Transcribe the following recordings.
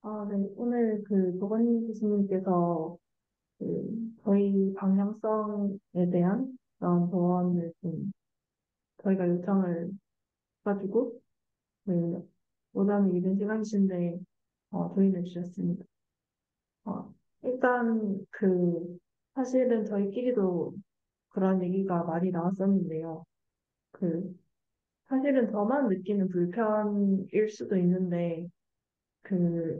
아, 네. 오늘 그 도건희 교수님께서 저희 방향성에 대한 그런 조언을 저희가 요청을 가지고 오전에 이른 시간이신데 조인해 주셨습니다. 어, 일단 사실은 저희끼리도 그런 얘기가 많이 나왔었는데요. 그 사실은 저만 느끼는 불편일 수도 있는데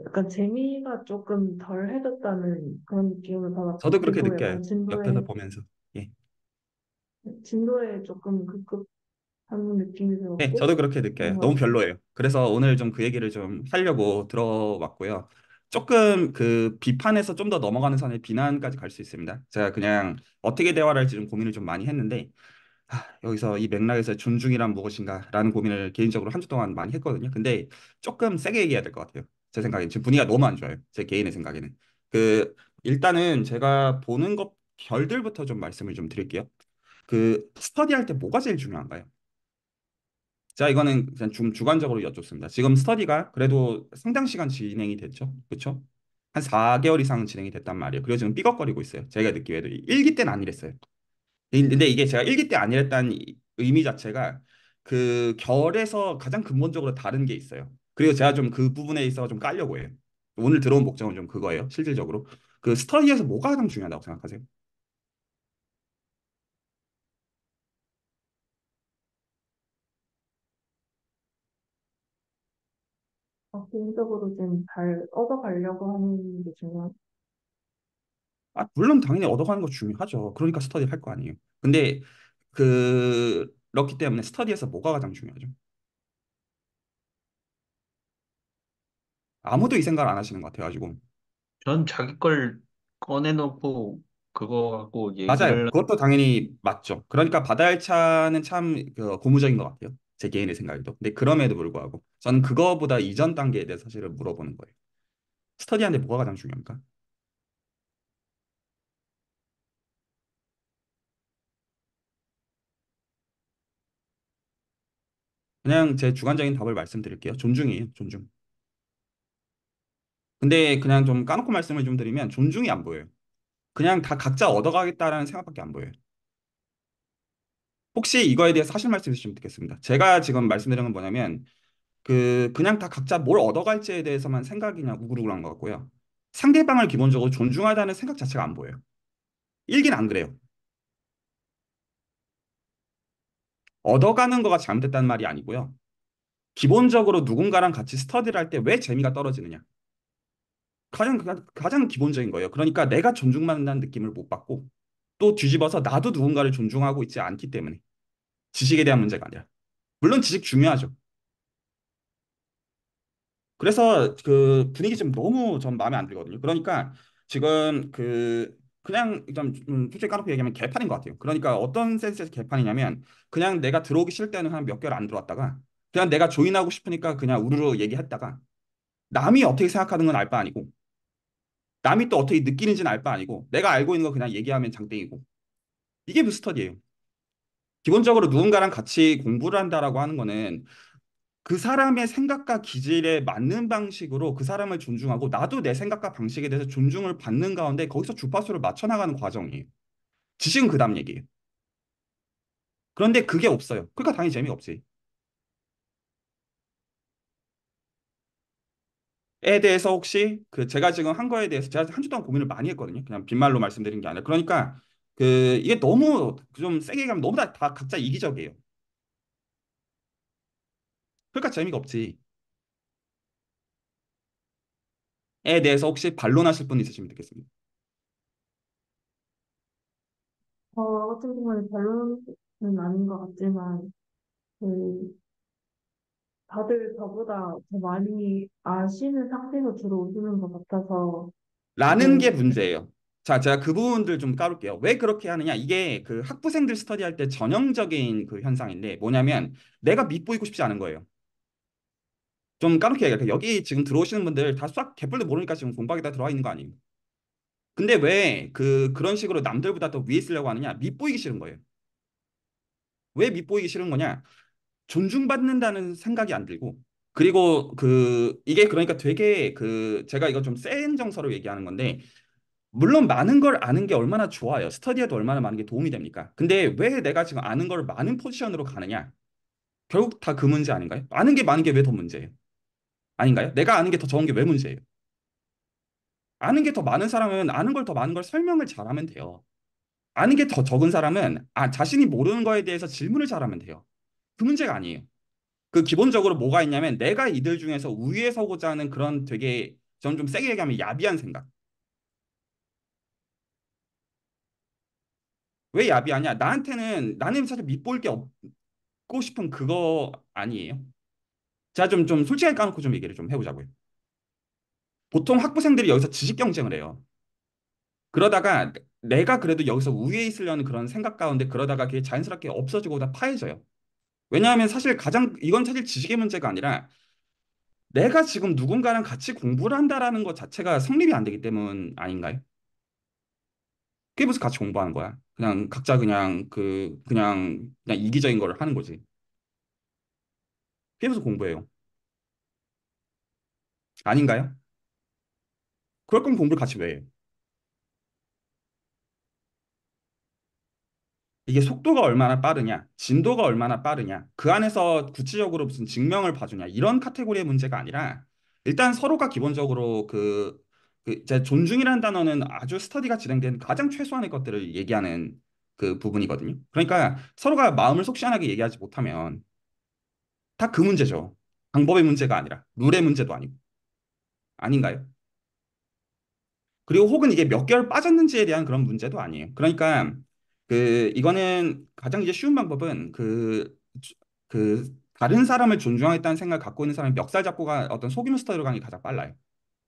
약간 재미가 조금 덜 해졌다는 그런 느낌을 받았고, 저도 그렇게 그리고 느껴요. 약간 옆에서 보면서. 예. 진도에 조금 급급한 느낌이 네, 들었고, 저도 그렇게 느껴요. 너무 뭔가, 별로예요. 그래서 오늘 좀 그 얘기를 좀 하려고 들어왔고요. 조금 그 비판에서 좀 더 넘어가는 선에 비난까지 갈 수 있습니다. 제가 그냥 어떻게 대화를 할지 좀 고민을 좀 많이 했는데, 여기서 이 맥락에서 존중이란 무엇인가라는 고민을 개인적으로 한 주 동안 많이 했거든요. 근데 조금 세게 얘기해야 될 것 같아요. 제 생각에는 지금 분위기가 너무 안 좋아요. 제 개인의 생각에는. 그 일단은 제가 보는 것 결들부터 좀 말씀을 좀 드릴게요. 그 스터디할 때 뭐가 제일 중요한가요? 자, 이거는 그냥 좀 주관적으로 여쭙습니다. 지금 스터디가 그래도 상당 시간 진행이 됐죠. 그렇죠? 한 4개월 이상은 진행이 됐단 말이에요. 그리고 지금 삐걱거리고 있어요. 제가 듣기에도 일기 때는 안 이랬어요. 근데 이게 제가 일기 때 안 이랬다는 의미 자체가 그 결에서 가장 근본적으로 다른 게 있어요. 그리고 제가 좀 그 부분에 있어서 좀 깔려고 해요. 오늘 들어온 목적은 좀 그거예요. 실질적으로. 그 스터디에서 뭐가 가장 중요하다고 생각하세요? 개인적으로 좀 잘 얻어가려고 하는 게 중요한. 물론 당연히 얻어가는 거 중요하죠. 그러니까 스터디 할 거 아니에요. 근데 그렇기 때문에 스터디에서 뭐가 가장 중요하죠? 아무도 이 생각을 안 하시는 것 같아가지고. 전 자기 걸 꺼내놓고 그거 갖고 맞아요. 얘기를 그것도 당연히 맞죠. 그러니까 바다의 차는 참 고무적인 것 같아요. 제 개인의 생각에도. 근데 그럼에도 불구하고 저는 그거보다 이전 단계에 대해서 사실을 물어보는 거예요. 스터디하는데 뭐가 가장 중요합니까? 그냥 제 주관적인 답을 말씀드릴게요. 존중이에요. 존중. 근데 그냥 좀 까놓고 말씀을 좀 드리면 존중이 안 보여요. 그냥 다 각자 얻어가겠다라는 생각밖에 안 보여요. 혹시 이거에 대해서 하실 말씀 있으시면 듣겠습니다. 제가 지금 말씀드린 건 뭐냐면 그냥 다 각자 뭘 얻어갈지에 대해서만 생각이 그냥 우글우글한 것 같고요. 상대방을 기본적으로 존중하다는 생각 자체가 안 보여요. 일기는 안 그래요. 얻어가는 거가 잘못됐다는 말이 아니고요. 기본적으로 누군가랑 같이 스터디를 할 때 왜 재미가 떨어지느냐. 가장 기본적인 거예요. 그러니까 내가 존중받는다는 느낌을 못 받고 또 뒤집어서 나도 누군가를 존중하고 있지 않기 때문에 지식에 대한 문제가 아니라. 물론 지식 중요하죠. 그래서 그 분위기 좀 너무 전 마음에 안 들거든요. 그러니까 지금 그냥 좀 솔직히 까놓고 얘기하면 개판인 것 같아요. 그러니까 어떤 센스에서 개판이냐면 그냥 내가 들어오기 싫을 때는 한 몇 개월 안 들어왔다가 그냥 내가 조인하고 싶으니까 그냥 우르르 얘기했다가 남이 어떻게 생각하는 건 알 바 아니고 남이 또 어떻게 느끼는지는 알 바 아니고 내가 알고 있는 거 그냥 얘기하면 장땡이고 이게 무슨 스터디예요. 기본적으로 누군가랑 같이 공부를 한다라고 하는 거는 그 사람의 생각과 기질에 맞는 방식으로 그 사람을 존중하고 나도 내 생각과 방식에 대해서 존중을 받는 가운데 거기서 주파수를 맞춰 나가는 과정이에요. 지식은 그 다음 얘기예요. 그런데 그게 없어요. 그러니까 당연히 재미가 없지. 에 대해서 혹시 제가 지금 한 거에 대해서 제가 한 주 동안 고민을 많이 했거든요. 그냥 빈말로 말씀드린 게 아니라. 그러니까 이게 너무 좀 세게 얘기하면 너무 다 각자 이기적이에요. 그러니까 재미가 없지. 에 대해서 혹시 반론하실 분 있으시면 듣겠습니다. 같은 경우는 별로는 아닌 것 같지만, 그, 다들 저보다 더 많이 아시는 상태로 들어오시는 것 같아서, 라는 게 이게, 문제예요. 자, 제가 그 부분들 좀 까볼게요. 왜 그렇게 하느냐? 이게 그 학부생들 스터디할 때 전형적인 그 현상인데 뭐냐면 내가 밉보이고 싶지 않은 거예요. 좀 까놓게 얘기할게요. 여기 지금 들어오시는 분들 다 수학 개뿔도 모르니까 지금 공부하겠다 들어와 있는 거 아니에요. 근데 왜 그런 식으로 남들보다 더 위에 있으려고 하느냐? 밉보이기 싫은 거예요. 왜 밉보이기 싫은 거냐? 존중받는다는 생각이 안 들고 그리고 이게 그러니까 되게 제가 이거 좀 센 정서로 얘기하는 건데 물론 많은 걸 아는 게 얼마나 좋아요. 스터디에도 얼마나 많은 게 도움이 됩니까? 근데 왜 내가 지금 아는 걸 많은 포지션으로 가느냐? 결국 다 그 문제 아닌가요? 아는 게 많은 게 왜 더 문제예요? 아닌가요? 내가 아는 게 더 적은 게 왜 문제예요? 아는 게 더 많은 사람은 아는 걸 더 많은 걸 설명을 잘하면 돼요. 아는 게 더 적은 사람은 자신이 모르는 거에 대해서 질문을 잘하면 돼요. 그 문제가 아니에요. 기본적으로 뭐가 있냐면 내가 이들 중에서 우위에 서고자 하는 그런 되게 저는 좀 세게 얘기하면 야비한 생각. 왜 야비하냐? 나는 사실 밑볼 게 없고 싶은 그거 아니에요. 자, 좀 솔직하게 까놓고 좀 얘기를 좀 해보자고요. 보통 학부생들이 여기서 지식 경쟁을 해요. 그러다가 내가 그래도 여기서 우위에 있으려는 그런 생각 가운데 그러다가 그게 자연스럽게 없어지고 다 파해져요. 왜냐하면 사실 이건 사실 지식의 문제가 아니라 내가 지금 누군가랑 같이 공부를 한다라는 것 자체가 성립이 안 되기 때문 아닌가요? 그게 무슨 같이 공부하는 거야? 그냥 각자 그냥 이기적인 걸 하는 거지. 그게 무슨 공부예요? 아닌가요? 그럴 거면 공부를 같이 왜 해요? 이게 속도가 얼마나 빠르냐, 진도가 얼마나 빠르냐, 그 안에서 구체적으로 무슨 증명을 봐주냐, 이런 카테고리의 문제가 아니라, 일단 서로가 기본적으로 제 존중이라는 단어는 아주 스터디가 진행된 가장 최소한의 것들을 얘기하는 그 부분이거든요. 그러니까 서로가 마음을 속 시원하게 얘기하지 못하면 다 그 문제죠. 방법의 문제가 아니라, 룰의 문제도 아니고. 아닌가요? 그리고 혹은 이게 몇 개월 빠졌는지에 대한 그런 문제도 아니에요. 그러니까 이거는 가장 이제 쉬운 방법은 다른 사람을 존중하겠다는 생각을 갖고 있는 사람이 멱살 잡고가 어떤 소규모 스터디로 가는 게 가장 빨라요.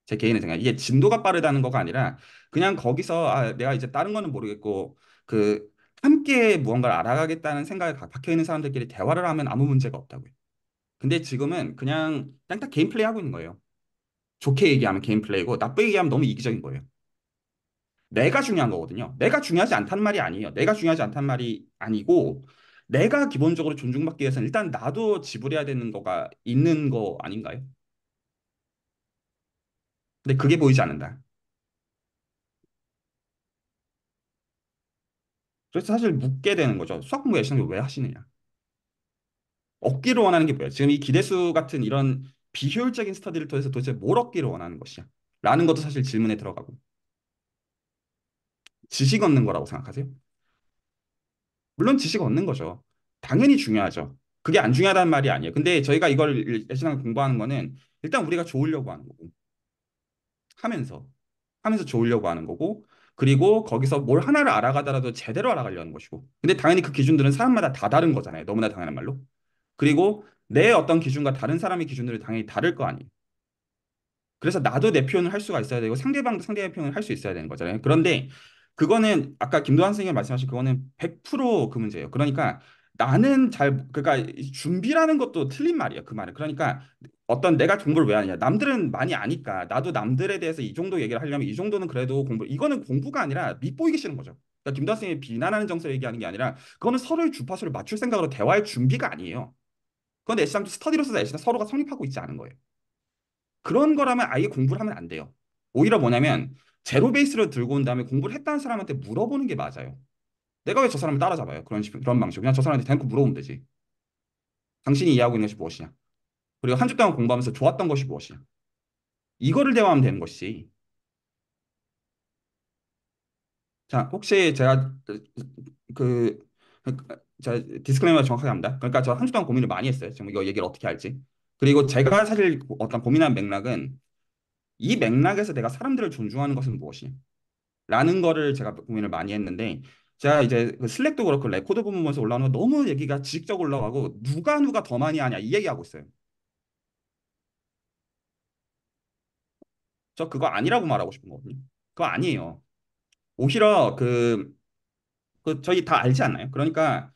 제 개인의 생각. 이게 진도가 빠르다는 거가 아니라 그냥 거기서 내가 이제 다른 거는 모르겠고 함께 무언가를 알아가겠다는 생각에 박혀 있는 사람들끼리 대화를 하면 아무 문제가 없다고요. 근데 지금은 그냥 딱 게임 플레이 하고 있는 거예요. 좋게 얘기하면 게임 플레이고 나쁘게 얘기하면 너무 이기적인 거예요. 내가 중요한 거거든요. 내가 중요하지 않다는 말이 아니에요. 내가 중요하지 않다는 말이 아니고 내가 기본적으로 존중받기 위해서는 일단 나도 지불해야 되는 거가 있는 거 아닌가요? 근데 그게 보이지 않는다. 그래서 사실 묻게 되는 거죠. 수학 공부 열심히 왜 하시느냐? 얻기를 원하는 게 뭐예요? 지금 이 기대수 같은 이런 비효율적인 스터디를 통해서 도대체 뭘 얻기를 원하는 것이야? 라는 것도 사실 질문에 들어가고 지식 얻는 거라고 생각하세요? 물론 지식 얻는 거죠. 당연히 중요하죠. 그게 안 중요하다는 말이 아니에요. 근데 저희가 이걸 열심히 공부하는 거는 일단 우리가 좋으려고 하는 거고 하면서 좋으려고 하는 거고 그리고 거기서 뭘 하나를 알아가더라도 제대로 알아가려는 것이고 근데 당연히 그 기준들은 사람마다 다 다른 거잖아요. 너무나 당연한 말로. 그리고 내 어떤 기준과 다른 사람의 기준들이 당연히 다를 거 아니에요. 그래서 나도 내 표현을 할 수가 있어야 되고 상대방도 상대의 표현을 할 수 있어야 되는 거잖아요. 그런데 그거는 아까 김도환 선생님이 말씀하신 그거는 100%그 문제예요. 그러니까 그러니까 이 준비라는 것도 틀린 말이에요. 그 말은. 그러니까 어떤 내가 공부를 왜 하느냐. 남들은 많이 아니까 나도 남들에 대해서 이 정도 얘기를 하려면 이 정도는 그래도 이거는 공부가 아니라 밑보이기 싫은 거죠. 그러니까 김도환 선생님이 비난하는 정서 얘기하는 게 아니라 그거는 서로의 주파수를 맞출 생각으로 대화의 준비가 아니에요. 그건 애시당 스터디로서 애시당 서로가 성립하고 있지 않은 거예요. 그런 거라면 아예 공부를 하면 안 돼요. 오히려 뭐냐면 제로 베이스로 들고 온 다음에 공부를 했다는 사람한테 물어보는 게 맞아요. 내가 왜 저 사람을 따라잡아요? 그런 방식으로 그냥 저 사람한테 대놓고 물어보면 되지. 당신이 이해하고 있는 것이 무엇이냐? 그리고 한 주 동안 공부하면서 좋았던 것이 무엇이냐? 이거를 대화하면 되는 것이지. 자, 혹시 제가 그, 제가 디스클레이머 정확하게 합니다. 그러니까 저 한 주 동안 고민을 많이 했어요. 지금 이거 얘기를 어떻게 할지. 그리고 제가 사실 어떤 고민한 맥락은 이 맥락에서 내가 사람들을 존중하는 것은 무엇이냐? 라는 거를 제가 고민을 많이 했는데 제가 이제 슬랙도 그렇고 레코드 부분 보면서 올라오는 거 너무 얘기가 지식적으로 올라가고 누가 더 많이 하냐 이 얘기하고 있어요. 저 그거 아니라고 말하고 싶은 거거든요. 그거 아니에요. 오히려 저희 다 알지 않나요? 그러니까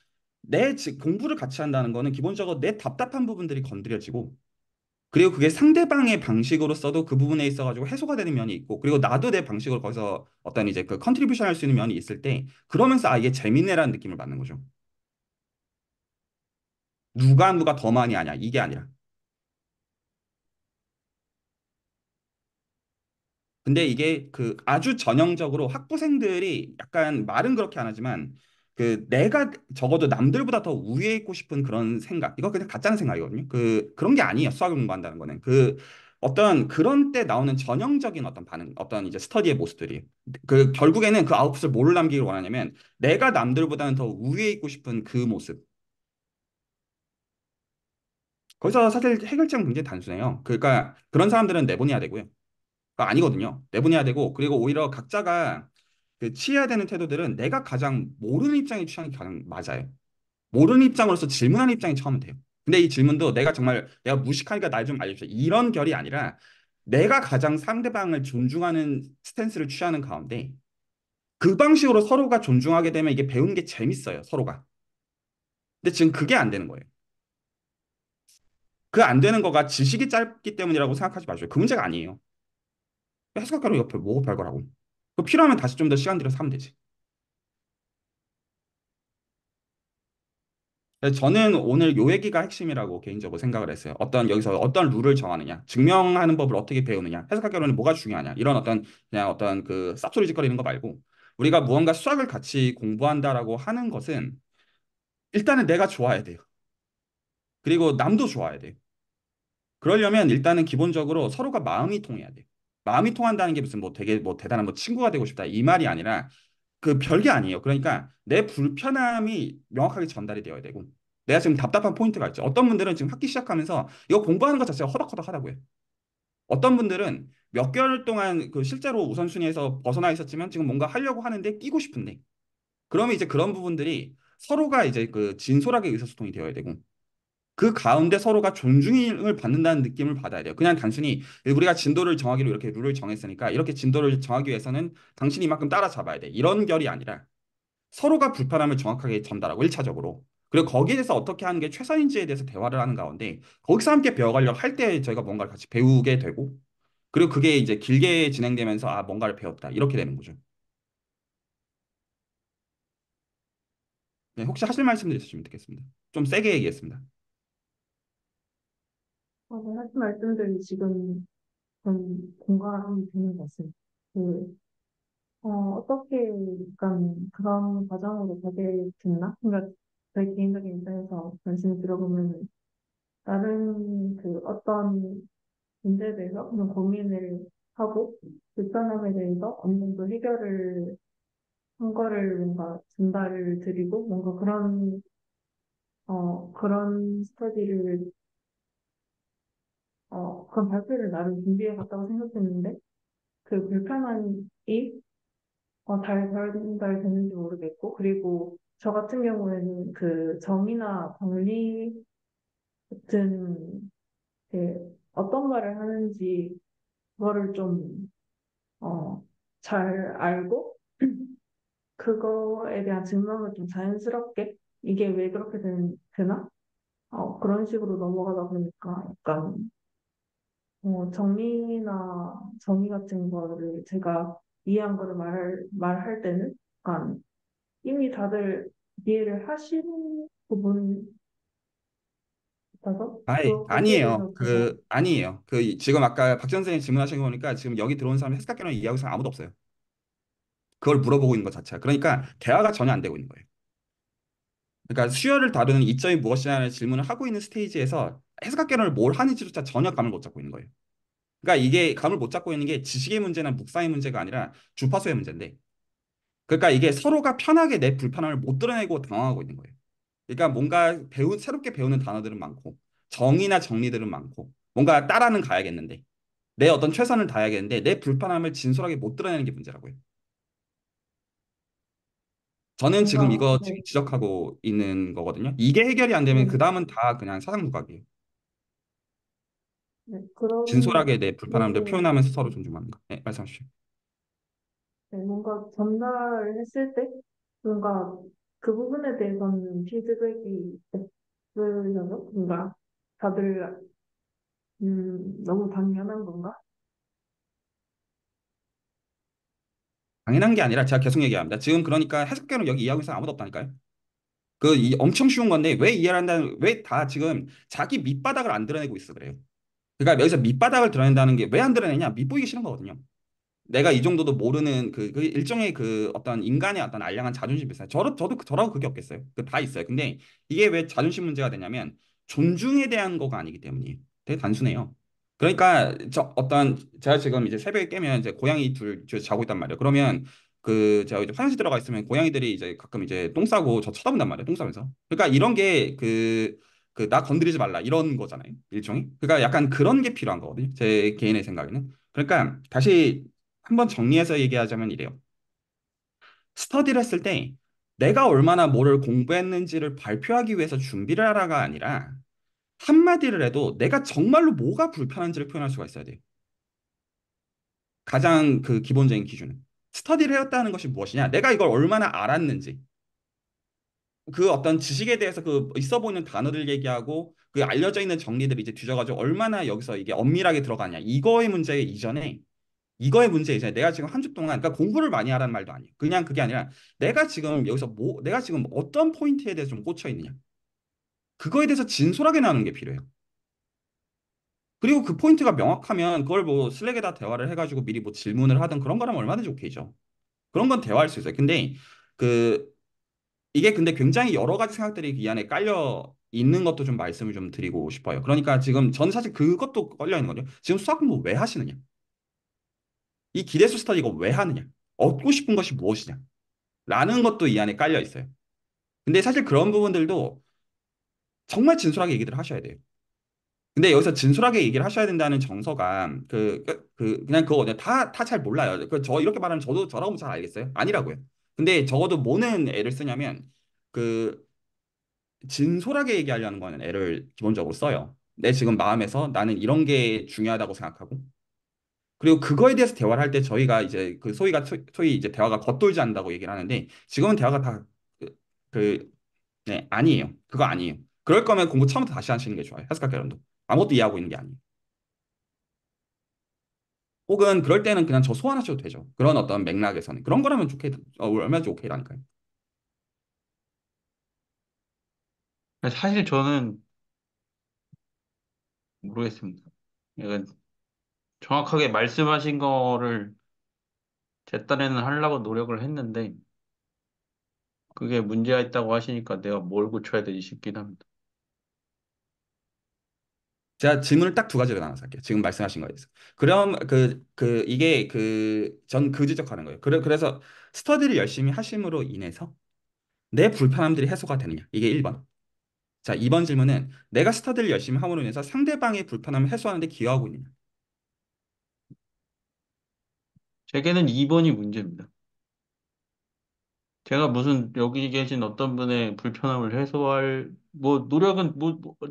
공부를 같이 한다는 거는 기본적으로 내 답답한 부분들이 건드려지고 그리고 그게 상대방의 방식으로 써도 그 부분에 있어가지고 해소가 되는 면이 있고 그리고 나도 내 방식으로 거기서 어떤 이제 컨트리뷰션 할 수 있는 면이 있을 때 그러면서 이게 재밌네라는 느낌을 받는 거죠. 누가 더 많이 하냐 이게 아니라 근데 이게 그 아주 전형적으로 학부생들이 약간 말은 그렇게 안 하지만 그 내가 적어도 남들보다 더 우위에 있고 싶은 그런 생각, 이거 그냥 가짜는 생각이거든요. 그런 게 아니에요. 수학을 공부한다는 거는 그 어떤 그런 때 나오는 전형적인 어떤 반응, 어떤 이제 스터디의 모습들이 그 결국에는 그 아웃풋을 뭐를 남기길 원하냐면 내가 남들보다는 더 우위에 있고 싶은 그 모습. 거기서 사실 해결책은 굉장히 단순해요. 그러니까 그런 사람들은 내보내야 되고요. 아니거든요. 내보내야 되고 그리고 오히려 각자가 그 취해야 되는 태도들은 내가 가장 모르는 입장에 취하는 게 가장 맞아요. 모르는 입장으로서 질문하는 입장에 처하면 돼요. 근데 이 질문도 내가 정말 내가 무식하니까 날 좀 알려주세요. 이런 결이 아니라 내가 가장 상대방을 존중하는 스탠스를 취하는 가운데 그 방식으로 서로가 존중하게 되면 이게 배우는 게 재밌어요. 서로가. 근데 지금 그게 안 되는 거예요. 그 안 되는 거가 지식이 짧기 때문이라고 생각하지 마세요. 그 문제가 아니에요. 해석학교로 옆에 뭐고 별거라고. 그 필요하면 다시 좀 더 시간 들여서 하면 되지. 저는 오늘 요 얘기가 핵심이라고 개인적으로 생각을 했어요. 어떤 여기서 어떤 룰을 정하느냐, 증명하는 법을 어떻게 배우느냐, 해석학교는 뭐가 중요하냐, 이런 어떤 그냥 어떤 그 쌉소리짓거리는 거 말고 우리가 무언가 수학을 같이 공부한다라고 하는 것은 일단은 내가 좋아야 돼요. 그리고 남도 좋아야 돼요. 그러려면 일단은 기본적으로 서로가 마음이 통해야 돼요. 마음이 통한다는 게 무슨 뭐 되게 뭐 대단한 뭐 친구가 되고 싶다 이 말이 아니라 그 별게 아니에요. 그러니까 내 불편함이 명확하게 전달이 되어야 되고 내가 지금 답답한 포인트가 있죠. 어떤 분들은 지금 학기 시작하면서 이거 공부하는 것 자체가 허덕허덕하다고요. 어떤 분들은 몇 개월 동안 그 실제로 우선순위에서 벗어나 있었지만 지금 뭔가 하려고 하는데 끼고 싶은데 그러면 이제 그런 부분들이 서로가 이제 그 진솔하게 의사소통이 되어야 되고 그 가운데 서로가 존중을 받는다는 느낌을 받아야 돼요. 그냥 단순히 우리가 진도를 정하기로 이렇게 룰을 정했으니까 이렇게 진도를 정하기 위해서는 당신이 이만큼 따라잡아야 돼. 이런 결이 아니라 서로가 불편함을 정확하게 전달하고 1차적으로. 그리고 거기에 대해서 어떻게 하는 게 최선인지에 대해서 대화를 하는 가운데 거기서 함께 배워가려고 할 때 저희가 뭔가를 같이 배우게 되고 그리고 그게 이제 길게 진행되면서 아 뭔가를 배웠다 이렇게 되는 거죠. 네, 혹시 하실 말씀도 있으시면 듣겠습니다. 좀 세게 얘기했습니다. 네, 하신 말씀들이 지금 좀 공감이 되는 것 같습니다. 그, 어떻게 약간 그런 과정으로 가게 됐나? 그러니까 저희 개인적인 입장에서 말씀을 들어보면 다른 그 어떤 문제에 대해서 그냥 고민을 하고 불편함에 대해서 어느 정도 해결을 한 거를 뭔가 전달을 드리고 뭔가 그런 스터디를 그런 발표를 나름 준비해 갔다고 생각했는데 그 불편함이 잘 전달되는지 모르겠고 그리고 저 같은 경우에는 그 정의나 권리 같은 어떤 말을 하는지 그거를 좀 잘 알고 그거에 대한 증명을 좀 자연스럽게 이게 왜 그렇게 되나? 그런 식으로 넘어가다 보니까 약간 정리나 정의 같은 거를 제가 이해한 거를 말할 때는 약간 이미 다들 이해를 하시는 부분 같아서 거기에 아니에요. 대해서 제가 아니에요. 지금 아까 박 선생님 질문하신 거 보니까 지금 여기 들어온 사람이 해석학교랑 이해하고 있는 사람 아무도 없어요. 그걸 물어보고 있는 것 자체가. 그러니까 대화가 전혀 안 되고 있는 거예요. 그러니까 수열을 다루는 이점이 무엇이냐는 질문을 하고 있는 스테이지에서 해석학교를 뭘 하는지조차 전혀 감을 못 잡고 있는 거예요. 그러니까 이게 감을 못 잡고 있는 게 지식의 문제나 묵상의 문제가 아니라 주파수의 문제인데 그러니까 이게 서로가 편하게 내 불편함을 못 드러내고 당황하고 있는 거예요. 그러니까 뭔가 새롭게 배우는 단어들은 많고 정의나 정리들은 많고 뭔가 따라는 가야겠는데 내 어떤 최선을 다해야겠는데 내 불편함을 진솔하게 못 드러내는 게 문제라고요. 저는 지금 뭔가 이거 네, 지적하고 있는 거거든요. 이게 해결이 안 되면 그 네, 다음은 다 그냥 사상누각이에요. 네, 진솔하게 내 불편함들 그렇게 표현하면서 서로 존중하는 거. 네, 말씀하십시오. 네, 뭔가 전달을 했을 때 뭔가 그 부분에 대해서는 피드백이 없으려나? 뭔가 다들 너무 당연한 건가? 당연한 게 아니라 제가 계속 얘기합니다. 지금 그러니까 해석계는 여기 이해하고 있는 사람 아무도 없다니까요. 엄청 쉬운 건데 왜 이해를 한다는 왜 다 지금 자기 밑바닥을 안 드러내고 있어 그래요. 그러니까 여기서 밑바닥을 드러낸다는 게 왜 안 드러내냐? 밑보이기 싫은 거거든요. 내가 이 정도도 모르는 그 일종의 그 어떤 인간의 어떤 알량한 자존심이 있어요. 저라고 그게 없겠어요. 그 다 있어요. 근데 이게 왜 자존심 문제가 되냐면 존중에 대한 거가 아니기 때문이에요. 되게 단순해요. 그러니까 저 어떤 제가 지금 이제 새벽에 깨면 이제 고양이 둘 집에서 자고 있단 말이에요. 그러면 그 제가 이제 화장실 들어가 있으면 고양이들이 이제 가끔 이제 똥 싸고 저 쳐다본단 말이에요. 똥 싸면서. 그러니까 이런 게 그 나 건드리지 말라 이런 거잖아요. 일종의. 그러니까 약간 그런 게 필요한 거거든요. 제 개인의 생각에는. 그러니까 다시 한번 정리해서 얘기하자면 이래요. 스터디를 했을 때 내가 얼마나 뭐를 공부했는지를 발표하기 위해서 준비를 하라가 아니라 한마디를 해도 내가 정말로 뭐가 불편한지를 표현할 수가 있어야 돼요. 가장 그 기본적인 기준은. 스터디를 해왔다는 것이 무엇이냐? 내가 이걸 얼마나 알았는지. 그 어떤 지식에 대해서 그 있어 보이는 단어들 얘기하고 그 알려져 있는 정리들 이제 뒤져가지고 얼마나 여기서 이게 엄밀하게 들어가냐. 이거의 문제 이제 내가 지금 한 주 동안 그러니까 공부를 많이 하라는 말도 아니에요. 그냥 그게 아니라 내가 지금 여기서 내가 지금 어떤 포인트에 대해서 좀 꽂혀 있느냐. 그거에 대해서 진솔하게 나누는 게 필요해요. 그리고 그 포인트가 명확하면 그걸 뭐 슬랙에다 대화를 해가지고 미리 뭐 질문을 하든 그런 거라면 얼마든지 오케이죠. 그런 건 대화할 수 있어요. 근데 그 이게 근데 굉장히 여러 가지 생각들이 이 안에 깔려 있는 것도 좀 말씀을 좀 드리고 싶어요. 그러니까 지금 전 사실 그것도 걸려 있는 거죠. 지금 수학 공부 왜 하시느냐? 이 기대수 스터디 이거 왜 하느냐? 얻고 싶은 것이 무엇이냐? 라는 것도 이 안에 깔려 있어요. 근데 사실 그런 부분들도 정말 진솔하게 얘기를 하셔야 돼요. 근데 여기서 진솔하게 얘기를 하셔야 된다는 정서가 그냥 그거 다 잘 몰라요. 그 저 이렇게 말하면 저도 저라고 잘 알겠어요? 아니라고요. 근데 적어도 뭐는 애를 쓰냐면 그 진솔하게 얘기하려는 거는 애를 기본적으로 써요. 내 지금 마음에서 나는 이런 게 중요하다고 생각하고 그리고 그거에 대해서 대화를 할 때 저희가 이제 그 소위 이제 대화가 겉돌지 않는다고 얘기를 하는데 지금은 대화가 다 그, 네, 아니에요. 그거 아니에요. 그럴 거면 공부 처음부터 다시 하시는 게 좋아요. 해석할 개론도. 아무것도 이해하고 있는 게 아니에요. 혹은 그럴 때는 그냥 저 소환하셔도 되죠. 그런 어떤 맥락에서는. 그런 거라면 얼마든지 오케이라니까요. 사실 저는 모르겠습니다. 약간 정확하게 말씀하신 거를 제 딴에는 하려고 노력을 했는데 그게 문제가 있다고 하시니까 내가 뭘 고쳐야 되지 싶긴 합니다. 제가 질문을 딱 두 가지로 나눠서 할게요. 지금 말씀하신 거에 대해서. 그럼 이게 전 그 지적하는 거예요. 그래서 스터디를 열심히 하심으로 인해서 내 불편함들이 해소가 되느냐? 이게 1번. 자, 2번 질문은 내가 스터디를 열심히 함으로 인해서 상대방의 불편함을 해소하는 데 기여하고 있느냐? 제게는 2번이 문제입니다. 제가 무슨 여기 계신 어떤 분의 불편함을 해소할 뭐 노력은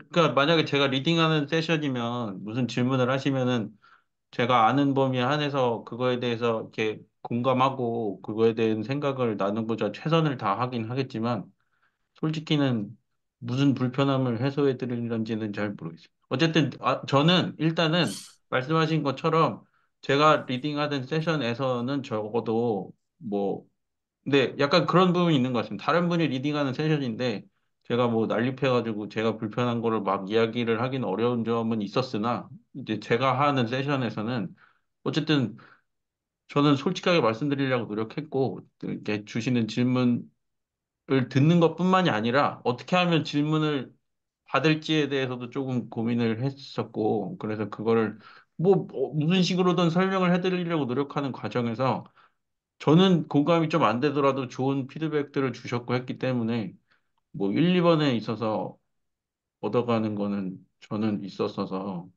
그러니까 만약에 제가 리딩하는 세션이면 무슨 질문을 하시면은 제가 아는 범위 안에서 그거에 대해서 이렇게 공감하고 그거에 대한 생각을 나누고자 최선을 다하긴 하겠지만 솔직히는 무슨 불편함을 해소해 드리는지는 잘 모르겠어요. 어쨌든 저는 일단은 말씀하신 것처럼 제가 리딩하던 세션에서는 적어도 뭐 근데 약간 그런 부분이 있는 것 같습니다. 다른 분이 리딩하는 세션인데 제가 뭐 난립해가지고 제가 불편한 거를 막 이야기를 하긴 어려운 점은 있었으나 이제 제가 하는 세션에서는 어쨌든 저는 솔직하게 말씀드리려고 노력했고 이렇게 주시는 질문을 듣는 것뿐만이 아니라 어떻게 하면 질문을 받을지에 대해서도 조금 고민을 했었고 그래서 그거를 뭐 무슨 식으로든 설명을 해드리려고 노력하는 과정에서 저는 공감이 좀 안 되더라도 좋은 피드백들을 주셨고 했기 때문에 뭐 1, 2번에 있어서 얻어가는 거는 저는 있었어서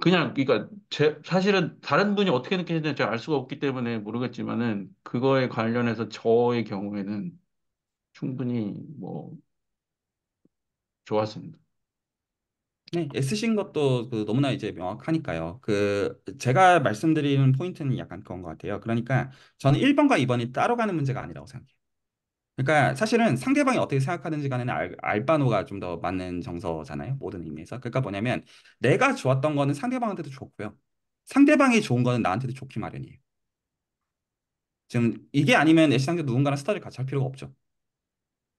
그냥 그러니까 사실은 다른 분이 어떻게 느끼는지 제가 알 수가 없기 때문에 모르겠지만은 그거에 관련해서 저의 경우에는 충분히 뭐 좋았습니다. 네, 애쓰신 것도 너무나 이제 명확하니까요. 제가 말씀드리는 포인트는 약간 그런 것 같아요. 그러니까 저는 1번과 2번이 따로 가는 문제가 아니라고 생각해요. 그러니까 사실은 상대방이 어떻게 생각하는지 간에는 알바노가 좀 더 맞는 정서잖아요. 모든 의미에서. 그러니까 뭐냐면 내가 좋았던 거는 상대방한테도 좋고요. 상대방이 좋은 거는 나한테도 좋기 마련이에요. 지금 이게 아니면 애시당초 누군가랑 스타를 같이 할 필요가 없죠.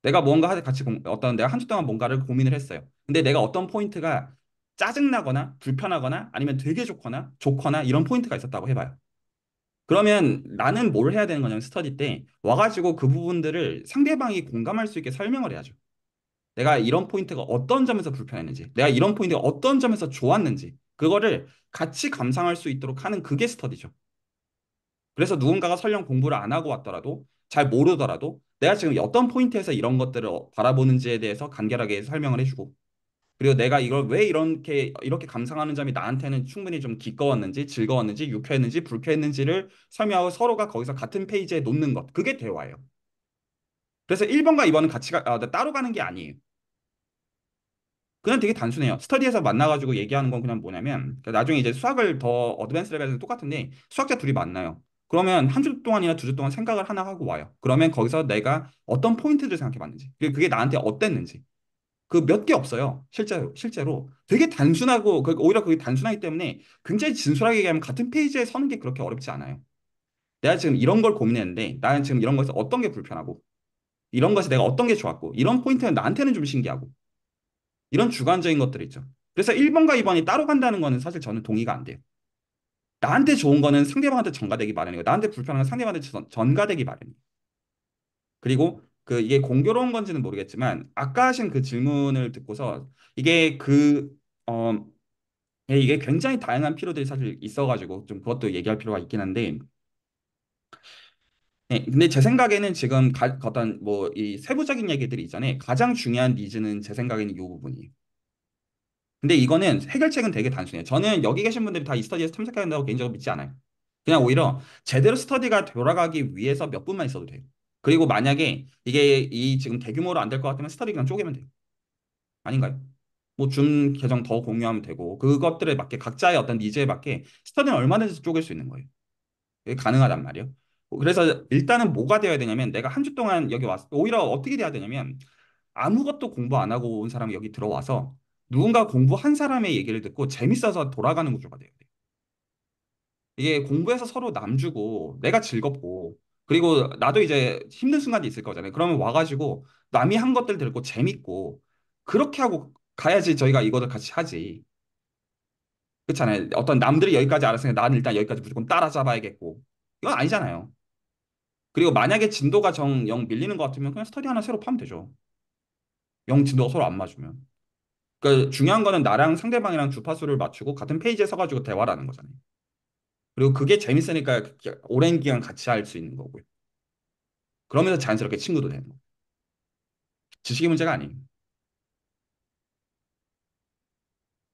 내가 뭔가 내가 한 주 동안 뭔가를 고민을 했어요. 근데 내가 어떤 포인트가 짜증나거나 불편하거나 아니면 되게 좋거나 이런 포인트가 있었다고 해봐요. 그러면 나는 뭘 해야 되는 거냐면 스터디 때 와가지고 그 부분들을 상대방이 공감할 수 있게 설명을 해야죠. 내가 이런 포인트가 어떤 점에서 불편했는지, 내가 이런 포인트가 어떤 점에서 좋았는지, 그거를 같이 감상할 수 있도록 하는 그게 스터디죠. 그래서 누군가가 설령 공부를 안 하고 왔더라도, 잘 모르더라도, 내가 지금 어떤 포인트에서 이런 것들을 바라보는지에 대해서 간결하게 설명을 해주고, 그리고 내가 이걸 왜 이렇게 감상하는 점이 나한테는 충분히 좀 기꺼웠는지, 즐거웠는지, 유쾌했는지, 불쾌했는지를 설명하고 서로가 거기서 같은 페이지에 놓는 것. 그게 대화예요. 그래서 1번과 2번은 따로 가는 게 아니에요. 그냥 되게 단순해요. 스터디에서 만나가지고 얘기하는 건 그냥 뭐냐면, 그러니까 나중에 이제 수학을 더 어드밴스 레벨에서 똑같은데, 수학자 둘이 만나요. 그러면 한 주 동안이나 두 주 동안 생각을 하나 하고 와요. 그러면 거기서 내가 어떤 포인트를 생각해 봤는지, 그리고 그게 나한테 어땠는지, 그 몇 개 없어요. 실제로. 되게 단순하고, 오히려 그게 단순하기 때문에 굉장히 진솔하게 얘기하면 같은 페이지에 서는 게 그렇게 어렵지 않아요. 내가 지금 이런 걸 고민했는데, 나는 지금 이런 것에서 어떤 게 불편하고, 이런 것에 내가 어떤 게 좋았고, 이런 포인트는 나한테는 좀 신기하고, 이런 주관적인 것들이 있죠. 그래서 1번과 2번이 따로 간다는 거는 사실 저는 동의가 안 돼요. 나한테 좋은 거는 상대방한테 전가되기 마련이고, 나한테 불편한 건 상대방한테 전가되기 마련이에요. 그리고 이게 공교로운 건지는 모르겠지만, 아까 하신 그 질문을 듣고서, 이게 어, 이게 굉장히 다양한 필요들이 사실 있어가지고 좀 그것도 얘기할 필요가 있긴 한데, 근데 제 생각에는 지금 어떤 뭐 이 세부적인 얘기들이 이전에 가장 중요한 니즈는 제 생각에는 이 부분이에요. 근데 이거는 해결책은 되게 단순해요. 저는 여기 계신 분들이 다 이 스터디에서 탐색해야 된다고 개인적으로 믿지 않아요. 그냥 오히려 제대로 스터디가 돌아가기 위해서 몇 분만 있어도 돼요. 그리고 만약에 이게 이 지금 대규모로 안 될 것 같으면 스터디 그냥 쪼개면 돼요. 아닌가요? 뭐 줌 계정 더 공유하면 되고 그것들에 맞게 각자의 어떤 니즈에 맞게 스터디는 얼마든지 쪼갤 수 있는 거예요. 그게 가능하단 말이에요. 그래서 일단은 뭐가 되어야 되냐면 내가 한 주 동안 여기 왔어. 오히려 어떻게 돼야 되냐면 아무것도 공부 안 하고 온 사람이 여기 들어와서 누군가 공부한 사람의 얘기를 듣고 재밌어서 돌아가는 구조가 돼요. 이게 공부해서 서로 남주고 내가 즐겁고 그리고 나도 이제 힘든 순간이 있을 거잖아요. 그러면 와가지고 남이 한 것들 들고 재밌고 그렇게 하고 가야지 저희가 이거를 같이 하지. 그렇잖아요. 어떤 남들이 여기까지 알았으니까 나는 일단 여기까지 무조건 따라잡아야겠고 이건 아니잖아요. 그리고 만약에 진도가 영 밀리는 것 같으면 그냥 스터디 하나 새로 파면 되죠. 영 진도가 서로 안 맞으면. 그러니까 중요한 거는 나랑 상대방이랑 주파수를 맞추고 같은 페이지에 서가지고 대화를 하는 거잖아요. 그리고 그게 재밌으니까 오랜 기간 같이 할 수 있는 거고요. 그러면서 자연스럽게 친구도 되는 거. 지식의 문제가 아니에요.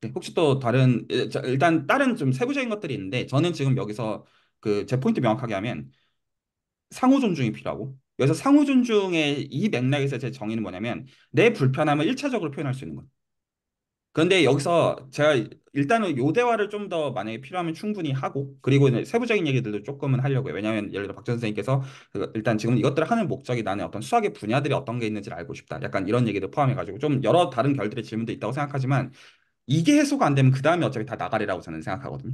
네, 혹시 또 일단 다른 좀 세부적인 것들이 있는데 저는 지금 여기서 제 포인트 명확하게 하면 상호 존중이 필요하고 여기서 상호 존중의 이 맥락에서 제 정의는 뭐냐면 내 불편함을 일차적으로 표현할 수 있는 거예요. 그런데 여기서 제가 일단은 요 대화를 좀 더 만약에 필요하면 충분히 하고 그리고 이제 세부적인 얘기들도 조금은 하려고요. 왜냐하면 예를 들어 박전 선생님께서 일단 지금 이것들을 하는 목적이 나는 어떤 수학의 분야들이 어떤 게 있는지를 알고 싶다. 약간 이런 얘기도 포함해가지고 좀 여러 다른 결들의 질문도 있다고 생각하지만 이게 해소가 안 되면 그 다음에 어차피 다 나가리라고 저는 생각하거든요.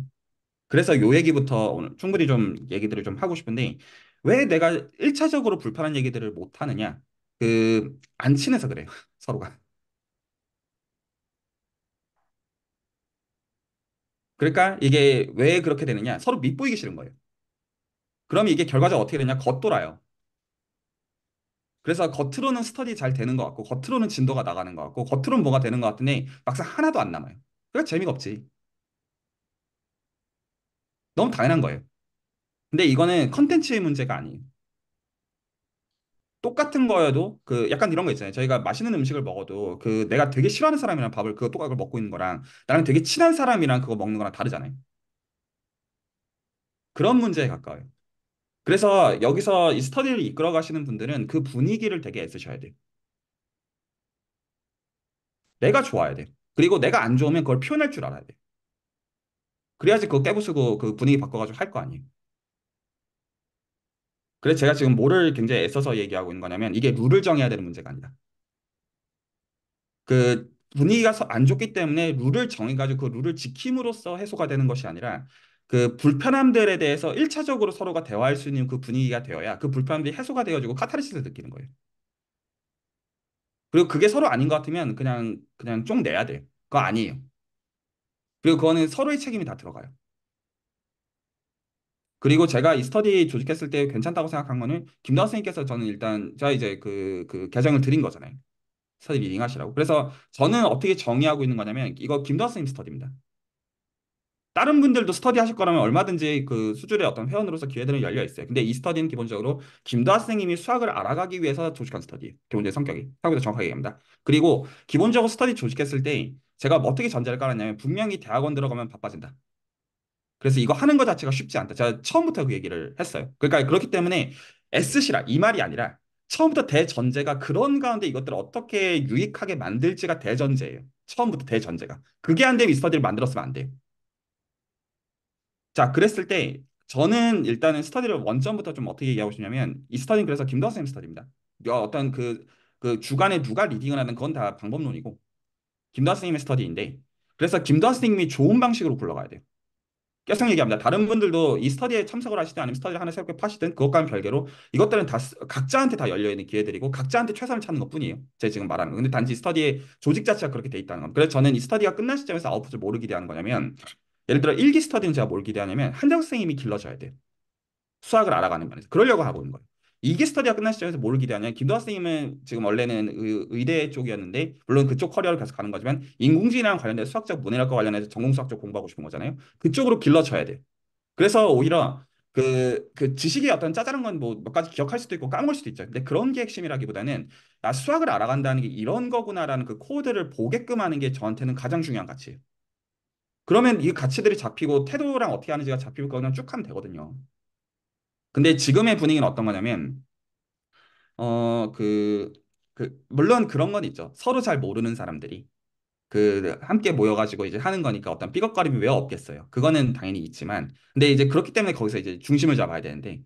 그래서 요 얘기부터 오늘 충분히 좀 얘기들을 좀 하고 싶은데 왜 내가 1차적으로 불편한 얘기들을 못 하느냐? 안 친해서 그래요. 서로가. 그러니까 이게 왜 그렇게 되느냐? 서로 밉보이기 싫은 거예요. 그러면 이게 결과적으로 어떻게 되냐? 겉돌아요. 그래서 겉으로는 스터디 잘 되는 것 같고, 겉으로는 진도가 나가는 것 같고, 겉으로는 뭐가 되는 것 같은데, 막상 하나도 안 남아요. 그러니까 재미가 없지. 너무 당연한 거예요. 근데 이거는 컨텐츠의 문제가 아니에요. 똑같은 거여도 약간 이런 거 있잖아요. 저희가 맛있는 음식을 먹어도 내가 되게 싫어하는 사람이랑 밥을 그 똑같은 걸 먹고 있는 거랑 나랑 되게 친한 사람이랑 그거 먹는 거랑 다르잖아요. 그런 문제에 가까워요. 그래서 여기서 이 스터디를 이끌어 가시는 분들은 그 분위기를 되게 애쓰셔야 돼요. 내가 좋아야 돼. 그리고 내가 안 좋으면 그걸 표현할 줄 알아야 돼. 그래야지 그거 깨부수고 그 분위기 바꿔가지고 할 거 아니에요. 그래서 제가 지금 뭐를 굉장히 애써서 얘기하고 있는 거냐면 이게 룰을 정해야 되는 문제가 아니라 분위기가 안 좋기 때문에 룰을 정해가지고 그 룰을 지킴으로써 해소가 되는 것이 아니라 그 불편함들에 대해서 1차적으로 서로가 대화할 수 있는 그 분위기가 되어야 그 불편함들이 해소가 되어지고 카타르시스를 느끼는 거예요. 그리고 그게 서로 아닌 것 같으면 그냥 쫑 내야 돼요. 그거 아니에요. 그리고 그거는 서로의 책임이 다 들어가요. 그리고 제가 이 스터디 조직했을 때 괜찮다고 생각한 거는 김다원 선생님께서 저는 일단 제가 이제 그 개정을 드린 거잖아요. 스터디 리딩 하시라고. 그래서 저는 어떻게 정의하고 있는 거냐면 이거 김다원 선생님 스터디입니다. 다른 분들도 스터디 하실 거라면 얼마든지 그 수준의 어떤 회원으로서 기회들은 열려 있어요. 근데 이 스터디는 기본적으로 김도하 선생님이 수학을 알아가기 위해서 조직한 스터디예요. 기본적인 성격이. 하고도 정확하게 얘기합니다. 그리고 기본적으로 스터디 조직했을 때 제가 뭐 어떻게 전제를 깔았냐면 분명히 대학원 들어가면 바빠진다. 그래서 이거 하는 것 자체가 쉽지 않다. 제가 처음부터 그 얘기를 했어요. 그러니까 그렇기 때문에 애쓰시라 이 말이 아니라 처음부터 대전제가 그런 가운데 이것들을 어떻게 유익하게 만들지가 대전제예요. 처음부터 대전제가. 그게 안 되면 이 스터디를 만들었으면 안 돼요. 자, 그랬을 때 저는 일단은 스터디를 원점부터 좀 어떻게 얘기하고 싶냐면 이 스터디는 그래서 김도하 쌤 스터디입니다. 어떤 그 주간에 누가 리딩을 하는 건 다 방법론이고 김도하 선생님의 스터디인데 그래서 김도하 선생님이 좋은 방식으로 굴러가야 돼요. 계속 얘기합니다. 다른 분들도 이 스터디에 참석을 하시든 아니면 스터디를 하나 새롭게 파시든 그것과는 별개로 이것들은 다 각자한테 다 열려있는 기회들이고 각자한테 최선을 찾는 것뿐이에요. 제가 지금 말하는 거. 근데 단지 스터디의 조직 자체가 그렇게 돼 있다는 겁니다. 그래서 저는 이 스터디가 끝난 시점에서 아웃풋을 뭐를 기대하는 거냐면 예를 들어 일기 스터디는 제가 뭘 기대하냐면 한정 선생님이 길러줘야 돼요. 수학을 알아가는 면에서. 그러려고 하고 있는 거예요. 이게 스터디가 끝난 시점에서 뭘 기대하냐면 김도하 선생님은 지금 원래는 의대 쪽이었는데 물론 그쪽 커리어를 계속 가는 거지만 인공지능이랑 관련된 수학적 문해력과 관련해서 전공수학 쪽 공부하고 싶은 거잖아요. 그쪽으로 길러줘야 돼요. 그래서 오히려 그 지식의 어떤 짜잘한 건 뭐 몇 가지 기억할 수도 있고 까먹을 수도 있죠. 근데 그런 게 핵심이라기보다는 나 수학을 알아간다는 게 이런 거구나라는 그 코드를 보게끔 하는 게 저한테는 가장 중요한 가치예요. 그러면 이 가치들이 잡히고 태도랑 어떻게 하는지가 잡히고 그냥 쭉 하면 되거든요. 근데 지금의 분위기는 어떤 거냐면 물론 그런 건 있죠. 서로 잘 모르는 사람들이 함께 모여가지고 이제 하는 거니까 어떤 삐걱거림이 왜 없겠어요. 그거는 당연히 있지만 근데 이제 그렇기 때문에 거기서 이제 중심을 잡아야 되는데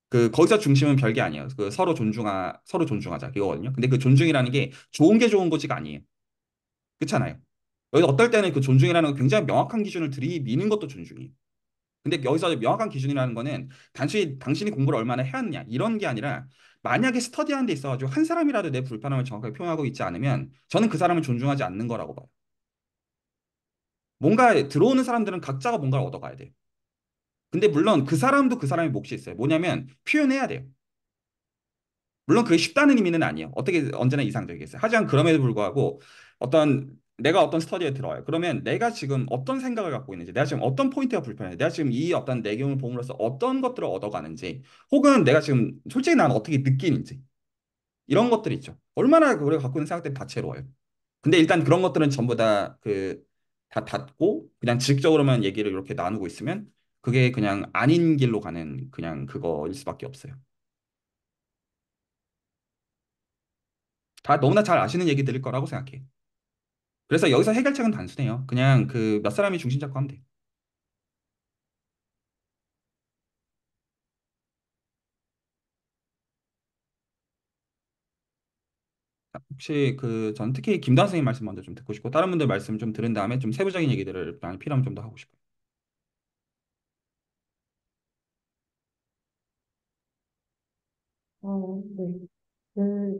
거기서 중심은 별게 아니에요. 서로 존중하자 이거거든요. 근데 그 존중이라는 게 좋은 게 좋은 거지가 아니에요. 그렇잖아요. 여기서 어떨 때는 그 존중이라는 건 굉장히 명확한 기준을 들이미는 것도 존중이에요. 근데 여기서 명확한 기준이라는 거는 단순히 당신이 공부를 얼마나 해왔냐 이런 게 아니라 만약에 스터디하는 데 있어가지고 한 사람이라도 내 불편함을 정확하게 표현하고 있지 않으면 저는 그 사람을 존중하지 않는 거라고 봐요. 뭔가 들어오는 사람들은 각자가 뭔가를 얻어가야 돼요. 근데 물론 그 사람도 그 사람의 몫이 있어요. 뭐냐면 표현해야 돼요. 물론 그게 쉽다는 의미는 아니에요. 어떻게 언제나 이상적이겠어요. 하지만 그럼에도 불구하고 내가 어떤 스터디에 들어와요. 그러면 내가 지금 어떤 생각을 갖고 있는지, 내가 지금 어떤 포인트가 불편해, 내가 지금 이 어떤 내용을 보므로써 어떤 것들을 얻어가는지, 혹은 내가 지금 솔직히 난 어떻게 느끼는지 이런 것들이 있죠. 얼마나 우리가 갖고 있는 생각들이 다채로워요. 근데 일단 그런 것들은 전부 다 닫고 그냥 지식적으로만 얘기를 이렇게 나누고 있으면 그게 그냥 아닌 길로 가는 그냥 그거일 수밖에 없어요. 다 너무나 잘 아시는 얘기들일 거라고 생각해요. 그래서 여기서 해결책은 단순해요. 그냥 그 몇 사람이 중심 잡고 하면 돼요. 혹시 전 특히 김다은 선생님 말씀 먼저 좀 듣고 싶고 다른 분들 말씀 좀 들은 다음에 좀 세부적인 얘기들을 많이 필요하면 좀 더 하고 싶어요. 네.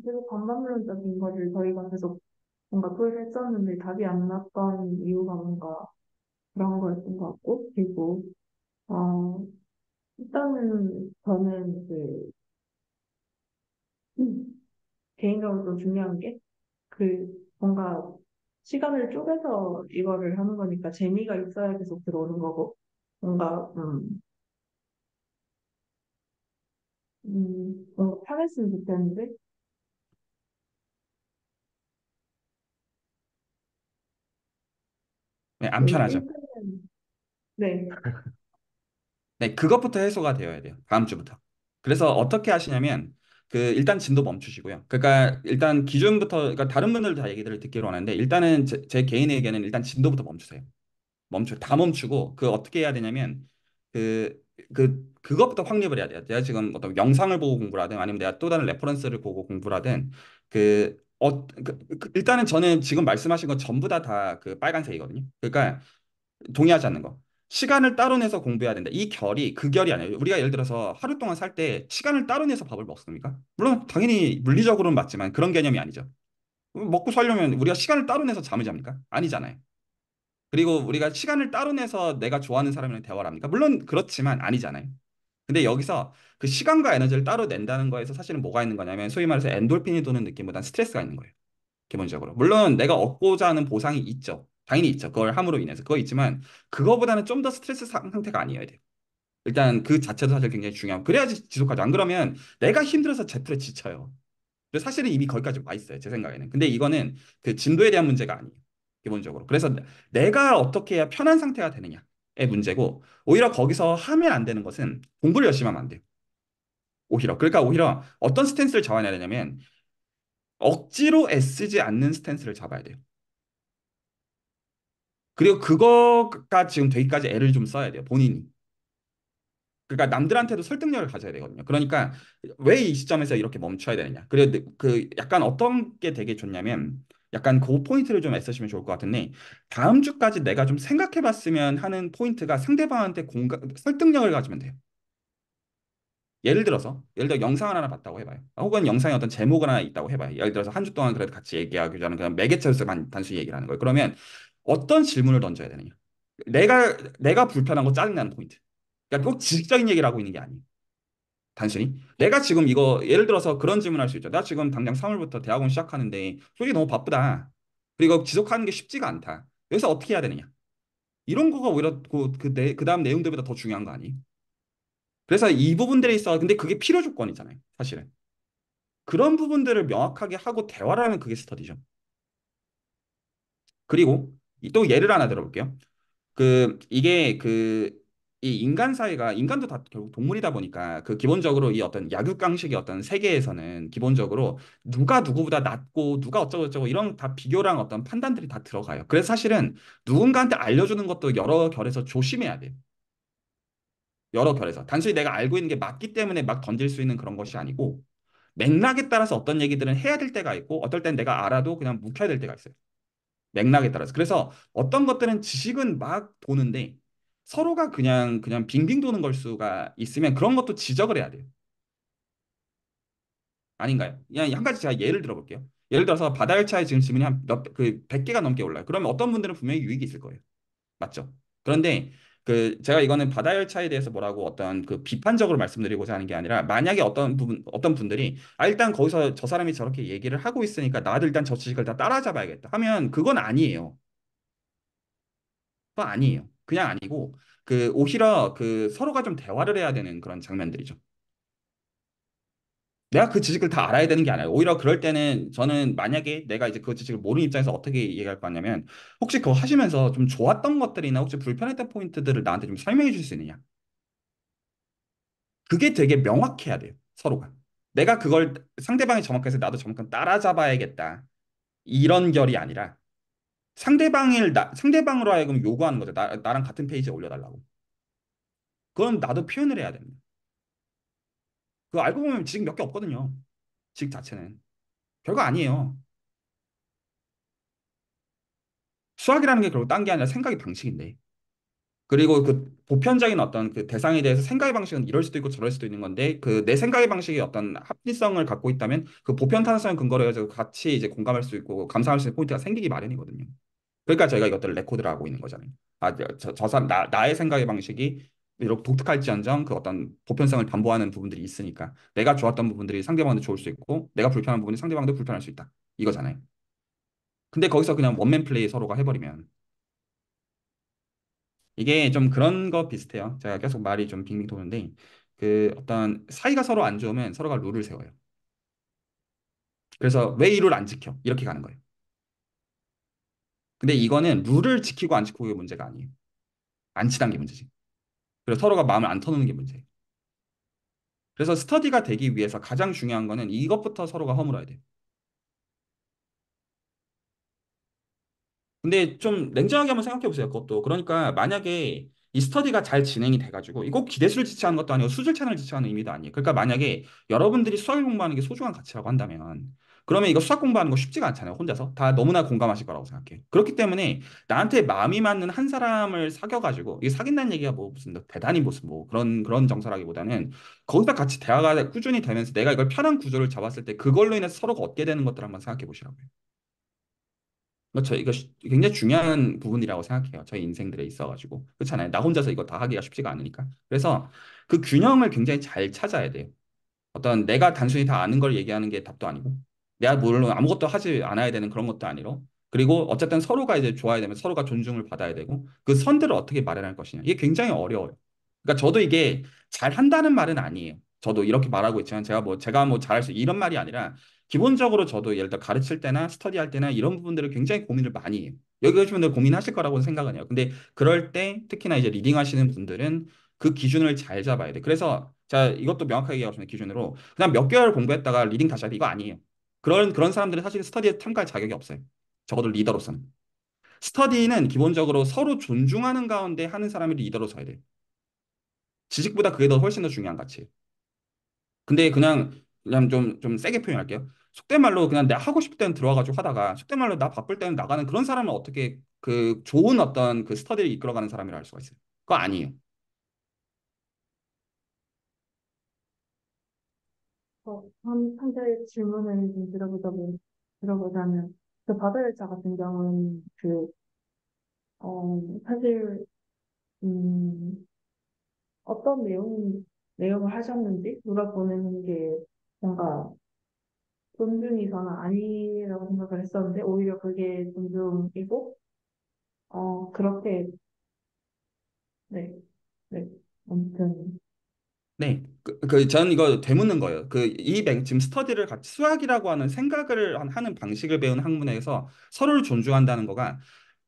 계속 반반론적인 거를 저희가 계속 뭔가 토의를 했었는데 답이 안 났던 이유가 뭔가 그런 거였던 것 같고, 그리고, 어, 일단은 저는 개인적으로 좀 중요한 게, 뭔가 시간을 쪼개서 이거를 하는 거니까 재미가 있어야 계속 들어오는 거고, 뭔가, 뭔가 편했으면 좋겠는데, 네, 안 편하죠. 일단은, 네, 네, 그것부터 해소가 되어야 돼요. 다음 주부터. 그래서 어떻게 하시냐면 일단 진도 멈추시고요. 그러니까 일단 기준부터 그러니까 다른 분들 다 얘기들을 듣기로 하는데 일단은 제 개인의 의견은 일단 진도부터 멈추세요. 다 멈추고 어떻게 해야 되냐면 그것부터 확립을 해야 돼요. 내가 지금 어떤 영상을 보고 공부를 하든 아니면 내가 또 다른 레퍼런스를 보고 공부를 하든 일단은 저는 지금 말씀하신 건 전부 다 그 빨간색이거든요. 그러니까 동의하지 않는 거. 시간을 따로 내서 공부해야 된다. 이 결이 그 결이 아니에요. 우리가 예를 들어서 하루 동안 살 때 시간을 따로 내서 밥을 먹습니까? 물론 당연히 물리적으로는 맞지만 그런 개념이 아니죠. 먹고 살려면 우리가 시간을 따로 내서 잠을 잡니까? 아니잖아요. 그리고 우리가 시간을 따로 내서 내가 좋아하는 사람이랑 대화를 합니까? 물론 그렇지만 아니잖아요. 근데 여기서 그 시간과 에너지를 따로 낸다는 거에서 사실은 뭐가 있는 거냐면 소위 말해서 엔돌핀이 도는 느낌보다는 스트레스가 있는 거예요. 기본적으로. 물론 내가 얻고자 하는 보상이 있죠. 당연히 있죠. 그걸 함으로 인해서. 그거 있지만 그거보다는 좀 더 스트레스 상태가 아니어야 돼요. 일단 그 자체도 사실 굉장히 중요하고 그래야지 지속하죠. 안 그러면 내가 힘들어서 제풀에 지쳐요. 그래서 사실은 이미 거기까지 와 있어요. 제 생각에는. 근데 이거는 그 진도에 대한 문제가 아니에요. 기본적으로. 그래서 내가 어떻게 해야 편한 상태가 되느냐의 문제고 오히려 거기서 하면 안 되는 것은 공부를 열심히 하면 안 돼요. 오히려. 그러니까 오히려 어떤 스탠스를 잡아야 되냐면 억지로 애쓰지 않는 스탠스를 잡아야 돼요. 그리고 그거가 지금 되기까지 애를 좀 써야 돼요. 본인이. 그러니까 남들한테도 설득력을 가져야 되거든요. 그러니까 왜 이 시점에서 이렇게 멈춰야 되느냐. 그리고 그 약간 어떤 게 되게 좋냐면 약간 그 포인트를 좀 애쓰시면 좋을 것 같은데 다음 주까지 내가 좀 생각해 봤으면 하는 포인트가 상대방한테 설득력을 가지면 돼요. 예를 들어 영상을 하나 봤다고 해봐요. 혹은 영상에 어떤 제목을 하나 있다고 해봐요. 예를 들어서 한 주 동안 그래도 같이 얘기하기 전에 그냥 매개체로서만 단순히 얘기를 하는 거예요. 그러면 어떤 질문을 던져야 되느냐? 내가 불편한 거 짜증나는 포인트. 그러니까 꼭 지식적인 얘기를 하고 있는 게 아니에요. 단순히 내가 지금 이거 예를 들어서 그런 질문을 할 수 있죠. 나 지금 당장 3월부터 대학원 시작하는데 솔직히 너무 바쁘다. 그리고 지속하는 게 쉽지가 않다. 여기서 어떻게 해야 되느냐? 이런 거가 오히려 그 다음 내용들보다 더 중요한 거 아니에요? 그래서 이 부분들에 있어 근데 그게 필요 조건이잖아요. 사실은. 그런 부분들을 명확하게 하고 대화를 하는 그게 스터디죠. 그리고 또 예를 하나 들어볼게요. 이게 이 인간 사회가 인간도 다 결국 동물이다 보니까 그 기본적으로 이 어떤 약육강식의 어떤 세계에서는 기본적으로 누가 누구보다 낫고 누가 어쩌고 저쩌고 이런 다 비교랑 어떤 판단들이 다 들어가요. 그래서 사실은 누군가한테 알려주는 것도 여러 결에서 조심해야 돼요. 여러 결에서 단순히 내가 알고 있는 게 맞기 때문에 막 던질 수 있는 그런 것이 아니고 맥락에 따라서 어떤 얘기들은 해야 될 때가 있고 어떨 땐 내가 알아도 그냥 묵혀야 될 때가 있어요. 맥락에 따라서. 그래서 어떤 것들은 지식은 막 도는데 서로가 그냥 빙빙 도는 걸 수가 있으면 그런 것도 지적을 해야 돼요. 아닌가요? 그냥 한 가지 제가 예를 들어볼게요. 예를 들어서 바다 열차에 지금 지문이 그 100개가 넘게 올라요. 그러면 어떤 분들은 분명히 유익이 있을 거예요. 맞죠? 그런데 제가 이거는 바다 열차에 대해서 뭐라고 어떤 그 비판적으로 말씀드리고자 하는 게 아니라 만약에 어떤 분들이 일단 거기서 저 사람이 저렇게 얘기를 하고 있으니까 나도 일단 저 지식을 다 따라잡아야겠다 하면 그건 아니에요. 그건 아니에요. 그냥 아니고 오히려 서로가 좀 대화를 해야 되는 그런 장면들이죠. 내가 그 지식을 다 알아야 되는 게 아니에요. 오히려 그럴 때는 저는 만약에 내가 이제 그 지식을 모르는 입장에서 어떻게 얘기할 거냐면 혹시 그거 하시면서 좀 좋았던 것들이나 혹시 불편했던 포인트들을 나한테 좀 설명해 줄 수 있느냐? 그게 되게 명확해야 돼요. 서로가. 내가 그걸 상대방이 정확해서 나도 정확한 따라잡아야겠다. 이런 결이 아니라 상대방으로 하여금 요구하는 거죠. 나랑 같은 페이지에 올려달라고. 그건 나도 표현을 해야 됩니다. 그거 알고 보면 지식 몇 개 없거든요. 지식 자체는. 별거 아니에요. 수학이라는 게 결국 딴 게 아니라 생각의 방식인데. 그리고 그 보편적인 어떤 그 대상에 대해서 생각의 방식은 이럴 수도 있고 저럴 수도 있는 건데 그 내 생각의 방식이 어떤 합리성을 갖고 있다면 그 보편 타당성을 근거로 해서 같이 이제 공감할 수 있고 감상할 수 있는 포인트가 생기기 마련이거든요. 그러니까 저희가 이것들을 레코드를 하고 있는 거잖아요. 저 사람 나의 생각의 방식이 이렇게 독특할지언정 그 어떤 보편성을 담보하는 부분들이 있으니까 내가 좋았던 부분들이 상대방도 좋을 수 있고 내가 불편한 부분이 상대방도 불편할 수 있다. 이거잖아요. 근데 거기서 그냥 원맨 플레이 서로가 해버리면 이게 좀 그런 거 비슷해요. 제가 계속 말이 좀 빙빙 도는데 그 어떤 사이가 서로 안 좋으면 서로가 룰을 세워요. 그래서 왜 이 룰 안 지켜? 이렇게 가는 거예요. 근데 이거는 룰을 지키고 안 지키고의 문제가 아니에요. 안 친한 게 문제지. 그래서 서로가 마음을 안 터놓는 게 문제예요. 그래서 스터디가 되기 위해서 가장 중요한 거는 이것부터 서로가 허물어야 돼요. 근데 좀 냉정하게 한번 생각해 보세요. 그것도. 그러니까 만약에 이 스터디가 잘 진행이 돼가지고 이거 기대수를 지체하는 것도 아니고 수질찬을 지체하는 의미도 아니에요. 그러니까 만약에 여러분들이 수학을 공부하는 게 소중한 가치라고 한다면 그러면 이거 수학 공부하는 거 쉽지가 않잖아요. 혼자서. 다 너무나 공감하실 거라고 생각해요. 그렇기 때문에 나한테 마음이 맞는 한 사람을 사귀어가지고 이게 사귄다는 얘기가 뭐 무슨 대단히 무슨 뭐 그런 정서라기보다는 거기서 같이 대화가 꾸준히 되면서 내가 이걸 편한 구조를 잡았을 때 그걸로 인해서 서로가 얻게 되는 것들 을 한번 생각해 보시라고요. 그렇죠. 이거 굉장히 중요한 부분이라고 생각해요. 저희 인생들에 있어가지고. 그렇잖아요. 나 혼자서 이거 다 하기가 쉽지가 않으니까. 그래서 그 균형을 굉장히 잘 찾아야 돼요. 어떤 내가 단순히 다 아는 걸 얘기하는 게 답도 아니고, 내가 물론 아무것도 하지 않아야 되는 그런 것도 아니고, 그리고 어쨌든 서로가 이제 좋아야 되면 서로가 존중을 받아야 되고, 그 선들을 어떻게 마련할 것이냐. 이게 굉장히 어려워요. 그러니까 저도 이게 잘 한다는 말은 아니에요. 저도 이렇게 말하고 있지만 제가 뭐 잘할 수 이런 말이 아니라 기본적으로 저도 예를 들어 가르칠 때나 스터디할 때나 이런 부분들을 굉장히 고민을 많이 해요. 여기 오신 분들 고민하실 거라고 생각은 해요. 근데 그럴 때 특히나 이제 리딩 하시는 분들은 그 기준을 잘 잡아야 돼. 그래서 자 이것도 명확하게 얘기하시는 기준으로 그냥 몇 개월 공부했다가 리딩 다시 하기 이거 아니에요. 그런 사람들은 사실 스터디에 참가할 자격이 없어요. 적어도 리더로서는. 스터디는 기본적으로 서로 존중하는 가운데 하는 사람이 리더로 서야 돼요. 지식보다 그게 더 훨씬 더 중요한 가치예요. 근데 그냥 좀 세게 표현할게요. 속된 말로 그냥 내가 하고 싶을 때는 들어와가지고 하다가 속된 말로 나 바쁠 때는 나가는 그런 사람은 어떻게 그 좋은 어떤 그 스터디를 이끌어가는 사람이라 할 수가 있어요. 그거 아니에요. 한 가지 질문을 좀 들어보자면, 그 바다열차 같은 경우는 사실, 음, 어떤 내용을 하셨는지 물어보는 게 뭔가 존중이 저는 아니라고 생각을 했었는데, 오히려 그게 존중이고, 그렇게, 네, 네, 아무튼, 네, 저는 이거 되묻는 거예요. 지금 스터디를 같이 수학이라고 하는 생각을 하는 방식을 배운 학문에서 서로를 존중한다는 거가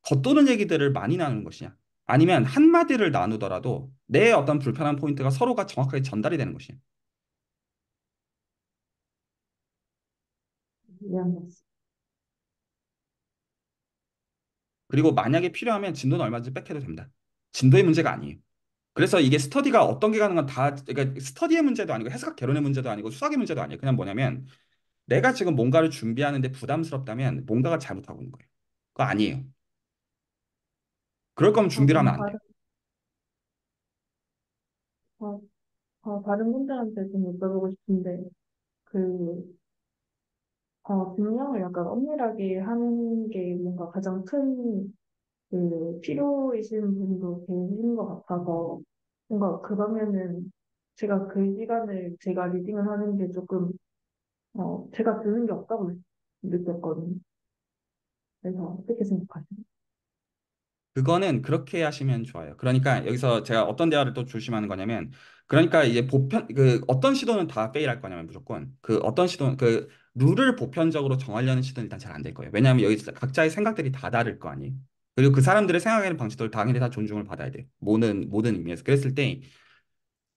겉도는 얘기들을 많이 나누는 것이냐, 아니면 한마디를 나누더라도 내 어떤 불편한 포인트가 서로가 정확하게 전달이 되는 것이냐. 이해한 그리고 만약에 필요하면 진도는 얼마든지 뺏겨도 됩니다. 진도의 문제가 아니에요. 그래서 이게 스터디가 어떤 게 가능한 다, 그러니까 스터디의 문제도 아니고 해석 개론의 문제도 아니고 수학의 문제도 아니에요. 그냥 뭐냐면 내가 지금 뭔가를 준비하는데 부담스럽다면 뭔가가 잘못하고 있는 거예요. 그거 아니에요. 그럴 거면 준비를 하면 그럼 안 돼요. 어, 다른 분들한테 좀 여쭤보고 싶은데, 그, 분명을 약간 엄밀하게 하는 게 뭔가 가장 큰, 필요이신 분도 계신 것 같아서, 뭔가 그러면은, 제가 그 시간을 제가 리딩을 하는 게 조금, 제가 드는 게 없다고 느꼈거든요. 그래서 어떻게 생각하세요? 그거는 그렇게 하시면 좋아요. 그러니까 여기서 제가 어떤 대화를 또 조심하는 거냐면, 그러니까 이제 어떤 시도는 다 페일할 거냐면 무조건 룰을 보편적으로 정하려는 시도는 일단 잘 안 될 거예요. 왜냐하면 여기 각자의 생각들이 다 다를 거 아니에요. 그리고 그 사람들의 생각하는 방식들 당연히 다 존중을 받아야 돼요. 모든 의미에서. 그랬을 때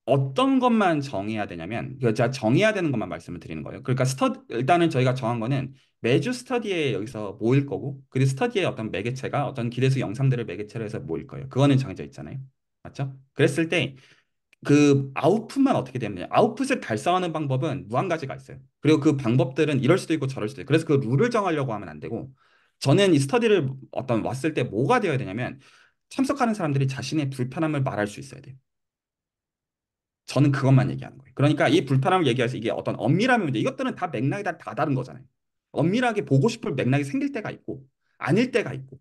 어떤 것만 정해야 되냐면, 제가 정해야 되는 것만 말씀을 드리는 거예요. 그러니까 일단은 저희가 정한 거는 매주 스터디에 여기서 모일 거고, 그리고 스터디의 어떤 매개체가 어떤 기대수 영상들을 매개체로 해서 모일 거예요. 그거는 정해져 있잖아요. 맞죠? 그랬을 때 그 아웃풋만 어떻게 되느냐. 아웃풋을 달성하는 방법은 무한 가지가 있어요. 그리고 그 방법들은 이럴 수도 있고 저럴 수도 있고. 그래서 그 룰을 정하려고 하면 안 되고, 저는 이 스터디를 어떤 왔을 때 뭐가 되어야 되냐면, 참석하는 사람들이 자신의 불편함을 말할 수 있어야 돼요. 저는 그것만 얘기하는 거예요. 그러니까 이 불편함을 얘기해서 이게 어떤 엄밀함의 문제, 이것들은 다 맥락이 다 다른 거잖아요. 엄밀하게 보고 싶을 맥락이 생길 때가 있고, 아닐 때가 있고,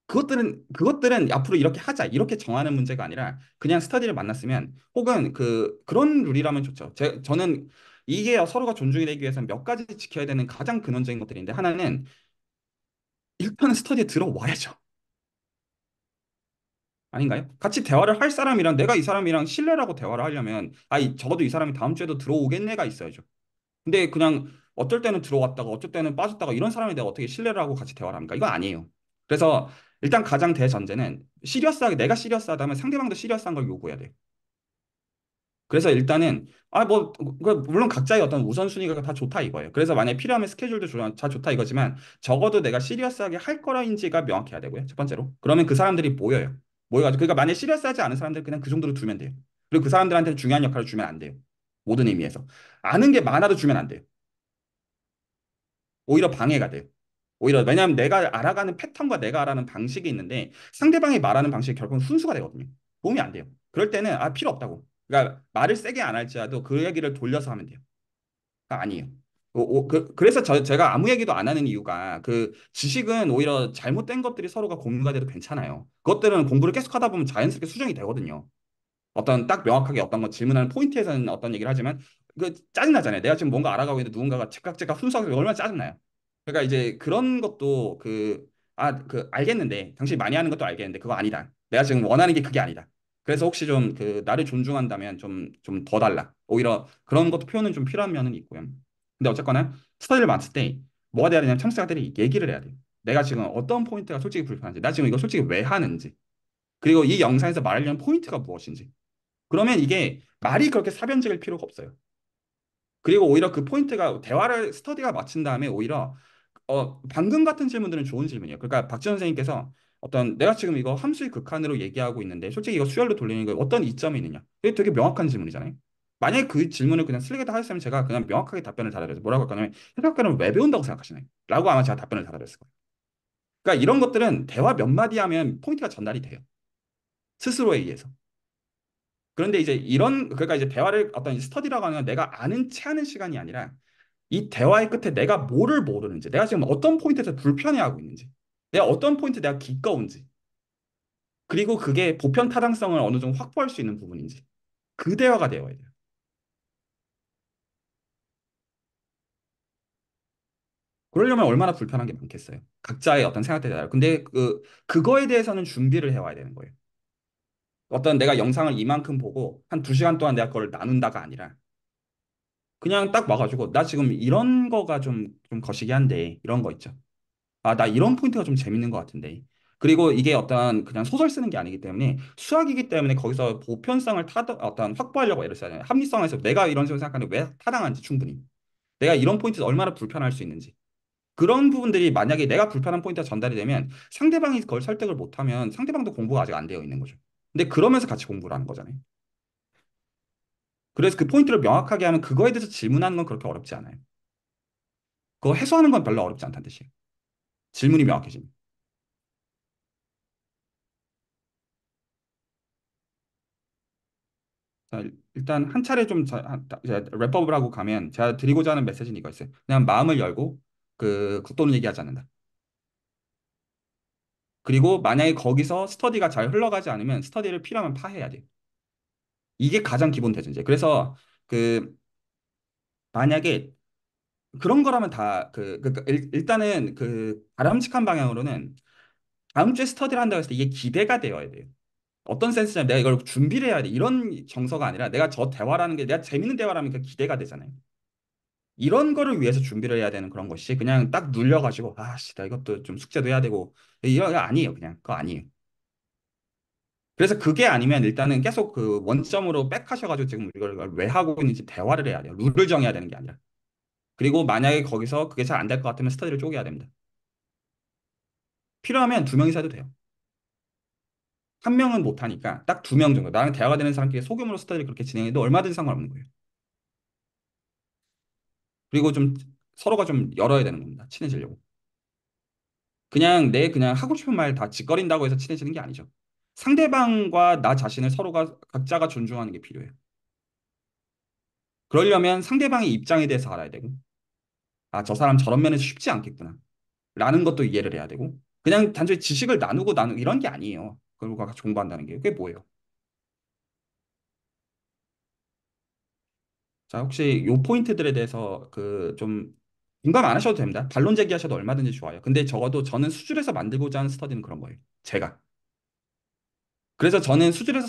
그것들은 앞으로 이렇게 하자, 이렇게 정하는 문제가 아니라 그냥 스터디를 만났으면, 혹은 그런 룰이라면 좋죠. 저는 이게 서로가 존중이 되기 위해서는 몇 가지 지켜야 되는 가장 근원적인 것들인데, 하나는 일단은 스터디에 들어와야죠. 아닌가요? 같이 대화를 할 사람이랑 내가 이 사람이랑 신뢰라고 대화를 하려면, 적어도 이 사람이 다음 주에도 들어오겠네가 있어야죠. 근데 그냥 어쩔 때는 들어왔다가 어쩔 때는 빠졌다가 이런 사람에 대해 어떻게 신뢰를 하고 같이 대화를 합니까? 이거 아니에요. 그래서 일단 가장 대전제는 내가 시리어스하다면 상대방도 시리어스한 걸 요구해야 돼. 그래서 일단은 물론 각자의 어떤 우선순위가 다 좋다 이거예요. 그래서 만약에 필요하면 스케줄도 다 좋다 이거지만 적어도 내가 시리어스하게 할 거라인지가 명확해야 되고요. 첫 번째로. 그러면 그 사람들이 모여요. 모여가지고 그러니까 만약에 시리어스하지 않은 사람들 그냥 그 정도로 두면 돼요. 그리고 그 사람들한테는 중요한 역할을 주면 안 돼요. 모든 의미에서. 아는 게 많아도 주면 안 돼요. 오히려 방해가 돼요. 오히려 왜냐하면 내가 알아가는 패턴과 내가 알아가는 방식이 있는데 상대방이 말하는 방식이 결국은 순수가 되거든요. 도움이 안 돼요. 그럴 때는 필요 없다고. 그러니까 말을 세게 안 할지라도 그 얘기를 돌려서 하면 돼요. 아니에요. 그래서 제가 아무 얘기도 안 하는 이유가 그 지식은 오히려 잘못된 것들이 서로가 공유가 돼도 괜찮아요. 그것들은 공부를 계속 하다 보면 자연스럽게 수정이 되거든요. 어떤 딱 명확하게 어떤 거 질문하는 포인트에서는 어떤 얘기를 하지만 그 짜증나잖아요. 내가 지금 뭔가 알아가고 있는데 누군가가 제깍제깍 순서가 얼마나 짜증나요. 그러니까 이제 그런 것도 알겠는데 당신이 많이 하는 것도 알겠는데 그거 아니다. 내가 지금 원하는 게 그게 아니다. 그래서 혹시 좀 나를 존중한다면 좀 더 달라. 오히려 그런 것도 표현은 좀 필요한 면은 있고요. 근데 어쨌거나 스터디를 맡을 때 뭐가 돼야 되냐면 참석자들이 얘기를 해야 돼요. 내가 지금 어떤 포인트가 솔직히 불편한지, 나 지금 이거 솔직히 왜 하는지, 그리고 이 영상에서 말하려는 포인트가 무엇인지. 그러면 이게 말이 그렇게 사변적일 필요가 없어요. 그리고 오히려 그 포인트가 대화를 스터디가 마친 다음에 오히려 방금 같은 질문들은 좋은 질문이에요. 그러니까 박지원 선생님께서 어떤 내가 지금 이거 함수의 극한으로 얘기하고 있는데 솔직히 이거 수열로 돌리는 거 어떤 이점이 있느냐? 이게 되게 명확한 질문이잖아요. 만약에 그 질문을 그냥 슬리게다 하셨으면 제가 그냥 명확하게 답변을 달아드려서 뭐라고 할 거냐면 해석학과는 왜 배운다고 생각하시나요? 라고 아마 제가 답변을 달아드렸을 거예요. 그러니까 이런 것들은 대화 몇 마디 하면 포인트가 전달이 돼요. 스스로에 의해서. 그런데 이제 그러니까 이제 대화를 어떤 스터디라고 하는 건 내가 아는 체 하는 시간이 아니라 이 대화의 끝에 내가 뭐를 모르는지, 내가 지금 어떤 포인트에서 불편해하고 있는지, 내가 어떤 포인트 내가 기꺼운지, 그리고 그게 보편 타당성을 어느 정도 확보할 수 있는 부분인지, 그 대화가 되어야 돼요. 그러려면 얼마나 불편한 게 많겠어요. 각자의 어떤 생각들이 다르고. 근데 그거에 대해서는 준비를 해와야 되는 거예요. 어떤 내가 영상을 이만큼 보고 한 2시간 동안 내가 그걸 나눈다가 아니라 그냥 딱 와가지고 나 지금 이런 거가 좀 거시기 한데 이런 거 있죠. 아, 나 이런 포인트가 좀 재밌는 것 같은데. 그리고 이게 어떤 그냥 소설 쓰는 게 아니기 때문에 수학이기 때문에 거기서 보편성을 어떤 확보하려고 애를 써야 돼요. 합리성에서 내가 이런 식으로 생각하는데 왜 타당한지 충분히. 내가 이런 포인트에서 얼마나 불편할 수 있는지. 그런 부분들이 만약에 내가 불편한 포인트가 전달이 되면 상대방이 그걸 설득을 못하면 상대방도 공부가 아직 안 되어 있는 거죠. 근데 그러면서 같이 공부를 하는 거잖아요. 그래서 그 포인트를 명확하게 하면 그거에 대해서 질문하는 건 그렇게 어렵지 않아요. 그거 해소하는 건 별로 어렵지 않다는 뜻이에요. 질문이 명확해지면. 자, 일단 한 차례 이제 랩업을 하고 가면 제가 드리고자 하는 메시지는 이거였어요. 그냥 마음을 열고 그 겉도는 얘기하지 않는다. 그리고 만약에 거기서 스터디가 잘 흘러가지 않으면 스터디를 필요하면 파해야 돼요. 이게 가장 기본 대전제. 그래서 그 만약에 그런 거라면 일단은 그 바람직한 방향으로는 다음 주에 스터디를 한다고 했을 때 이게 기대가 되어야 돼요. 어떤 센스냐면 내가 이걸 준비를 해야 돼. 이런 정서가 아니라 내가 저 대화라는 게 내가 재밌는 대화라면 그 기대가 되잖아요. 이런 거를 위해서 준비를 해야 되는 그런 것이 그냥 딱 눌려가지고 아씨 나 이것도 좀 숙제도 해야 되고 이거 아니에요. 그냥 그거 아니에요. 그래서 그게 아니면 일단은 계속 그 원점으로 백하셔가지고 지금 이걸 왜 하고 있는지 대화를 해야 돼요. 룰을 정해야 되는 게 아니라. 그리고 만약에 거기서 그게 잘 안 될 것 같으면 스터디를 쪼개야 됩니다. 필요하면 2명이서 해도 돼요. 한 명은 못하니까 딱 2명 정도. 나랑 대화가 되는 사람끼리 소규모로 스터디를 그렇게 진행해도 얼마든지 상관없는 거예요. 그리고 좀 서로가 좀 열어야 되는 겁니다. 친해지려고. 그냥 하고 싶은 말 다 짓거린다고 해서 친해지는 게 아니죠. 상대방과 나 자신을 서로가 각자가 존중하는 게 필요해요. 그러려면 상대방의 입장에 대해서 알아야 되고, 아, 저 사람 저런 면에서 쉽지 않겠구나. 라는 것도 이해를 해야 되고, 그냥 단순히 지식을 나누고 이런 게 아니에요. 그리고 같이 공부한다는 게. 그게 뭐예요? 자, 혹시 요 포인트들에 대해서 좀 공감 안 하셔도 됩니다. 반론 제기하셔도 얼마든지 좋아요. 근데 적어도 저는 수준에서 만들고자 하는 스터디는 그런 거예요. 제가. 그래서 저는 수질에서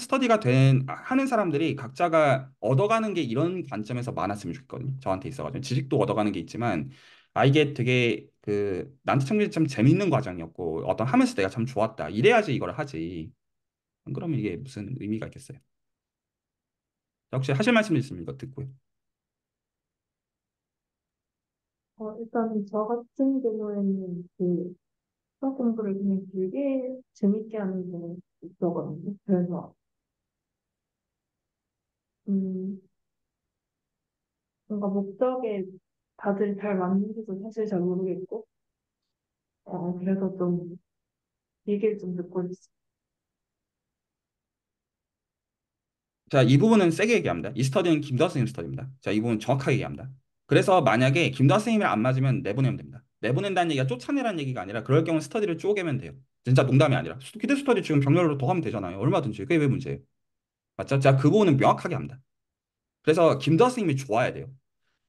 하는 사람들이 각자가 얻어가는 게 이런 관점에서 많았으면 좋겠거든요. 저한테 있어가지고. 지식도 얻어가는 게 있지만, 아, 이게 되게 나한테 참 재밌는 과정이었고, 어떤 하면서 내가 참 좋았다. 이래야지 이걸 하지. 안 그러면 이게 무슨 의미가 있겠어요. 혹시 하실 말씀 있으면 이거 듣고요. 일단 저 같은 경우에는 그 수학 공부를 그냥 되게 재밌게 하는 게 있더거든요. 그래서 음, 뭔가 목적에 다들 잘 맞는지도 사실 잘 모르겠고, 그래서 좀 얘기를 좀 듣고 있어요. 자, 이 부분은 세게 얘기합니다. 이 스터디는 김도하 선생님 스터디입니다. 자, 이 부분 정확하게 얘기합니다. 그래서 만약에 김도하 선생님이 안 맞으면 내보내면 됩니다. 내보낸다는 얘기가 쫓아내라는 얘기가 아니라 그럴 경우 스터디를 쪼개면 돼요. 진짜 농담이 아니라. 기대 스터디 지금 병렬로 더 하면 되잖아요. 얼마든지. 그게 왜 문제예요? 맞죠? 자, 그 부분은 명확하게 합니다. 그래서 김도하 선생님이 좋아야 돼요.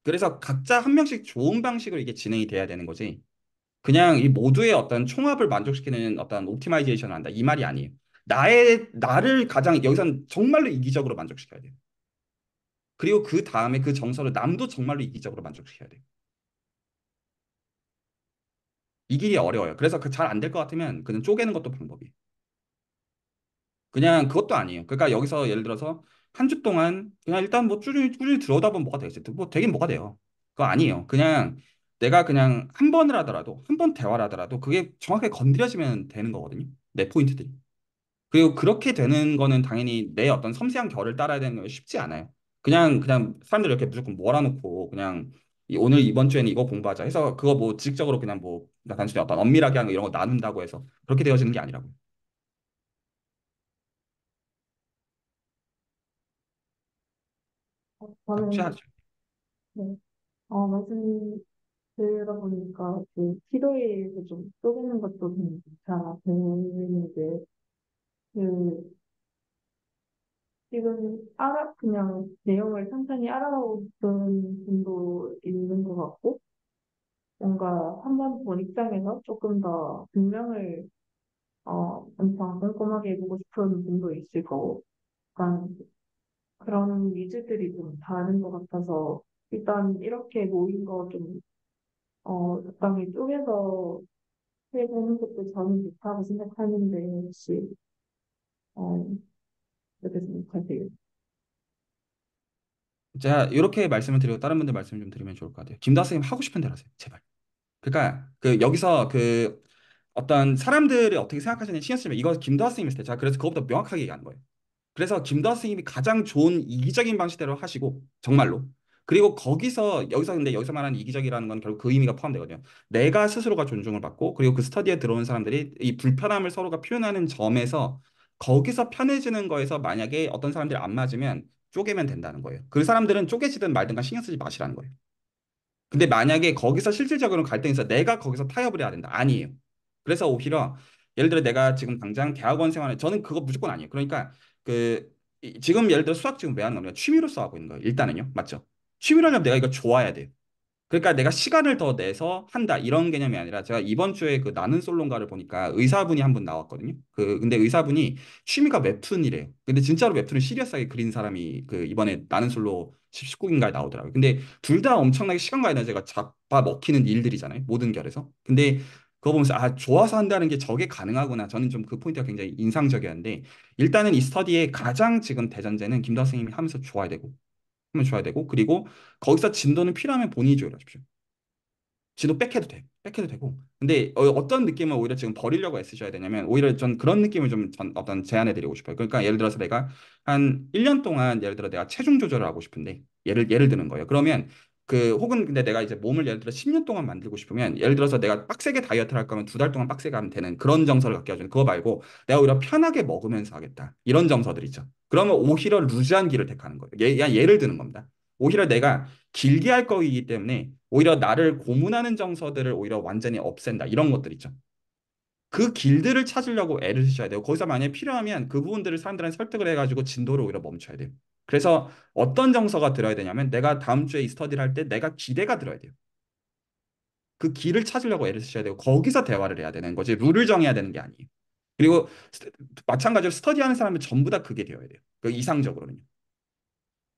그래서 각자 한 명씩 좋은 방식으로 이게 진행이 돼야 되는 거지. 그냥 이 모두의 어떤 총합을 만족시키는 어떤 옵티마이제이션을 한다. 이 말이 아니에요. 나를 가장, 여기선 정말로 이기적으로 만족시켜야 돼요. 그리고 그 다음에 그 정서를 남도 정말로 이기적으로 만족시켜야 돼요. 이 길이 어려워요. 그래서 그 잘 안 될 것 같으면 그냥 쪼개는 것도 방법이에요. 그냥 그것도 아니에요. 그러니까 여기서 예를 들어서 한 주 동안 그냥 일단 뭐 꾸준히 들어오다 보면 뭐가 되겠지. 뭐 되긴 뭐가 돼요. 그거 아니에요. 그냥 내가 그냥 한 번을 하더라도 한 번 대화를 하더라도 그게 정확하게 건드려지면 되는 거거든요. 내 포인트들이. 그리고 그렇게 되는 거는 당연히 내 어떤 섬세한 결을 따라야 되는 건 쉽지 않아요. 그냥 사람들 이렇게 무조건 몰아놓고 그냥 오늘 이번 주에는 이거 공부하자 해서 그거 뭐 지식적으로 그냥 뭐 단순히 어떤 엄밀하게 하는 거 이런 거 나눈다고 해서 그렇게 되어지는 게 아니라고요. 저는, 취하죠. 네, 말씀 들어보니까 그 기도에서 좀 쪼개는 것도 좀 잘 되는데, 그 지금 그냥 내용을 천천히 알아보는 분도 있는 것 같고, 뭔가 한 번 본 입장에서 조금 더 분명을, 엄청 꼼꼼하게 해보고 싶은 분도 있을 거고, 약간 그런 니즈들이 좀 다른 것 같아서, 일단 이렇게 모인 거 좀, 적당히 쪼개서 해보는 것도 저는 좋다고 생각하는데, 혹시, 어, 어떻게 생각하세요? 제가 이렇게 말씀을 드리고 다른 분들 말씀 좀 드리면 좋을 것 같아요. 김다하 선생님 하고 싶은 대로 하세요. 제발. 그러니까 그 여기서 그 어떤 사람들이 어떻게 생각하시는지 신경 쓰면 이거 김다하 선생님 있을 때 제가 그래서 그것보다 명확하게 얘기하는 거예요. 그래서 김다하 선생님이 가장 좋은 이기적인 방식대로 하시고 정말로 그리고 여기서 근데 여기서 말하는 이기적이라는 건 결국 그 의미가 포함되거든요. 내가 스스로가 존중을 받고 그리고 그 스터디에 들어온 사람들이 이 불편함을 서로가 표현하는 점에서 거기서 편해지는 거에서 만약에 어떤 사람들이 안 맞으면 쪼개면 된다는 거예요. 그 사람들은 쪼개지든 말든 간 신경 쓰지 마시라는 거예요. 근데 만약에 거기서 실질적으로 갈등이 있어 내가 거기서 타협을 해야 된다. 아니에요. 그래서 오히려 예를 들어 내가 지금 당장 대학원 생활에 저는 그거 무조건 아니에요. 그러니까 그 지금 예를 들어 수학 지금 왜 하는 겁니까? 취미로서 하고 있는 거예요. 일단은요. 맞죠? 취미로 하려면 내가 이거 좋아해야 돼요. 그러니까 내가 시간을 더 내서 한다 이런 개념이 아니라 제가 이번 주에 그 나는 솔로인가를 보니까 의사분이 한 분 나왔거든요. 근데 의사분이 취미가 웹툰이래요. 근데 진짜로 웹툰을 시리어스하게 그린 사람이 그 이번에 나는 솔로 19인가에 나오더라고요. 근데 둘 다 엄청나게 시간과 에너지가 잡아먹히는 일들이잖아요. 모든 결에서. 근데 그거 보면서 아 좋아서 한다는 게 저게 가능하구나. 저는 좀 그 포인트가 굉장히 인상적이었는데 일단은 이 스터디의 가장 지금 대전제는 김도하 선생님이 하면서 좋아야 되고 하면 줘야 되고 그리고 거기서 진도는 필요하면 본인이 조율하십시오. 진도 백해도 돼. 백해도 되고. 근데 떤 느낌을 오히려 지금 버리려고 애쓰셔야 되냐면 오히려 전 그런 느낌을 좀 어떤 제안해 드리고 싶어요. 그러니까 예를 들어서 내가 한 1년 동안 예를 들어 내가 체중 조절을 하고 싶은데 예를 드는 거예요. 그러면 혹은 근데 내가 이제 몸을 예를 들어 10년 동안 만들고 싶으면 예를 들어서 내가 빡세게 다이어트를 할 거면 2달 동안 빡세게 하면 되는 그런 정서를 갖게 해주는 그거 말고 내가 오히려 편하게 먹으면서 하겠다. 이런 정서들 있죠. 그러면 오히려 루즈한 길을 택하는 거예요. 예를 드는 겁니다. 오히려 내가 길게 할 거이기 때문에 오히려 나를 고문하는 정서들을 오히려 완전히 없앤다. 이런 것들 있죠. 그 길들을 찾으려고 애를 쓰셔야 돼요. 거기서 만약에 필요하면 그 부분들을 사람들한테 설득을 해가지고 진도를 오히려 멈춰야 돼요. 그래서 어떤 정서가 들어야 되냐면 내가 다음 주에 이 스터디를 할 때 내가 기대가 들어야 돼요. 그 길을 찾으려고 애를 쓰셔야 되고 거기서 대화를 해야 되는 거지 룰을 정해야 되는 게 아니에요. 그리고 마찬가지로 스터디하는 사람은 전부 다 그게 되어야 돼요. 그 이상적으로는요.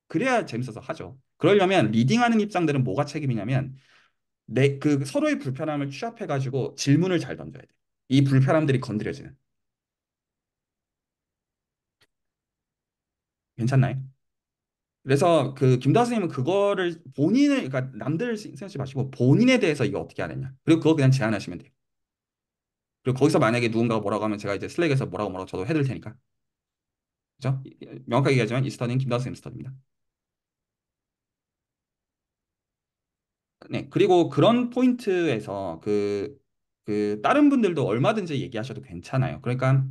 그래야 재밌어서 하죠. 그러려면 리딩하는 입장들은 뭐가 책임이냐면 서로의 불편함을 취합해가지고 질문을 잘 던져야 돼. 이 불편함들이 건드려지는. 괜찮나요? 그래서 그 김다하 선생님은 그거를 그러니까 남들 생각하지 마시고 본인에 대해서 이거 어떻게 하느냐. 그리고 그거 그냥 제안하시면 돼요. 그리고 거기서 만약에 누군가가 뭐라고 하면 제가 이제 슬랙에서 뭐라고 저도 해드릴 테니까. 그죠? 명확하게 얘기하지만 이 스터디는 김다하 선생님 스터디입니다. 네. 그리고 그런 포인트에서 다른 분들도 얼마든지 얘기하셔도 괜찮아요. 그러니까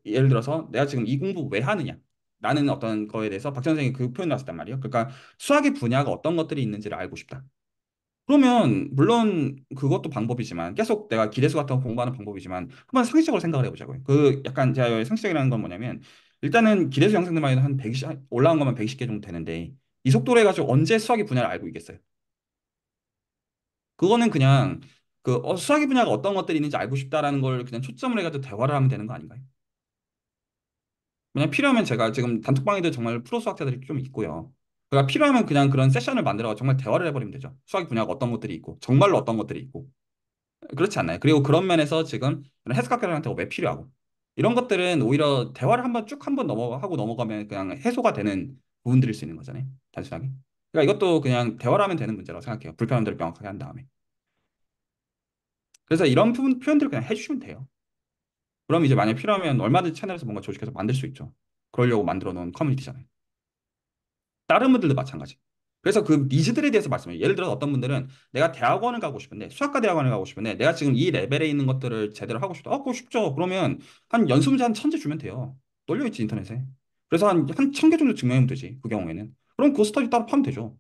예를 들어서 내가 지금 이 공부 왜 하느냐? 라는 어떤 거에 대해서 박 선생이 그 표현을 하셨단 말이에요. 그러니까 수학의 분야가 어떤 것들이 있는지를 알고 싶다. 그러면 물론 그것도 방법이지만 계속 내가 기대수 같은 거 공부하는 방법이지만 한번 상식적으로 생각을 해보자고요. 그 약간 제가 상식적이라는 건 뭐냐면 일단은 기대수 형성들만 해도 한 120, 올라온 것만 120개 정도 되는데 이 속도로 해가지고 언제 수학의 분야를 알고 있겠어요? 그거는 그냥 그 수학의 분야가 어떤 것들이 있는지 알고 싶다라는 걸 그냥 초점을 해가지고 대화를 하면 되는 거 아닌가요? 그냥 필요하면 제가 지금 단톡방에도 정말 프로 수학자들이 좀 있고요. 그러니까 필요하면 그냥 그런 세션을 만들어 정말 대화를 해버리면 되죠. 수학의 분야가 어떤 것들이 있고 정말로 어떤 것들이 있고 그렇지 않나요? 그리고 그런 면에서 지금 해석학교한테 왜 필요하고 이런 것들은 오히려 대화를 한번 쭉 한번 넘어가고 넘어가면 그냥 해소가 되는 부분들일 수 있는 거잖아요. 단순하게. 그러니까 이것도 그냥 대화를 하면 되는 문제라고 생각해요. 불편한 대로 명확하게 한 다음에. 그래서 이런 표현들을 그냥 해주시면 돼요. 그럼 이제 만약 필요하면 얼마든지 채널에서 뭔가 조직해서 만들 수 있죠. 그러려고 만들어 놓은 커뮤니티잖아요. 다른 분들도 마찬가지. 그래서 그 니즈들에 대해서 말씀해요. 예를 들어서 어떤 분들은 내가 대학원을 가고 싶은데 수학과 대학원을 가고 싶은데 내가 지금 이 레벨에 있는 것들을 제대로 하고 싶다. 그거 쉽죠. 그러면 한 연수문제 한 1,000개 주면 돼요. 널려 있지 인터넷에. 그래서 한 1,000개 정도 증명하면 되지. 그 경우에는. 그럼 그 스터디 따로 파면 되죠.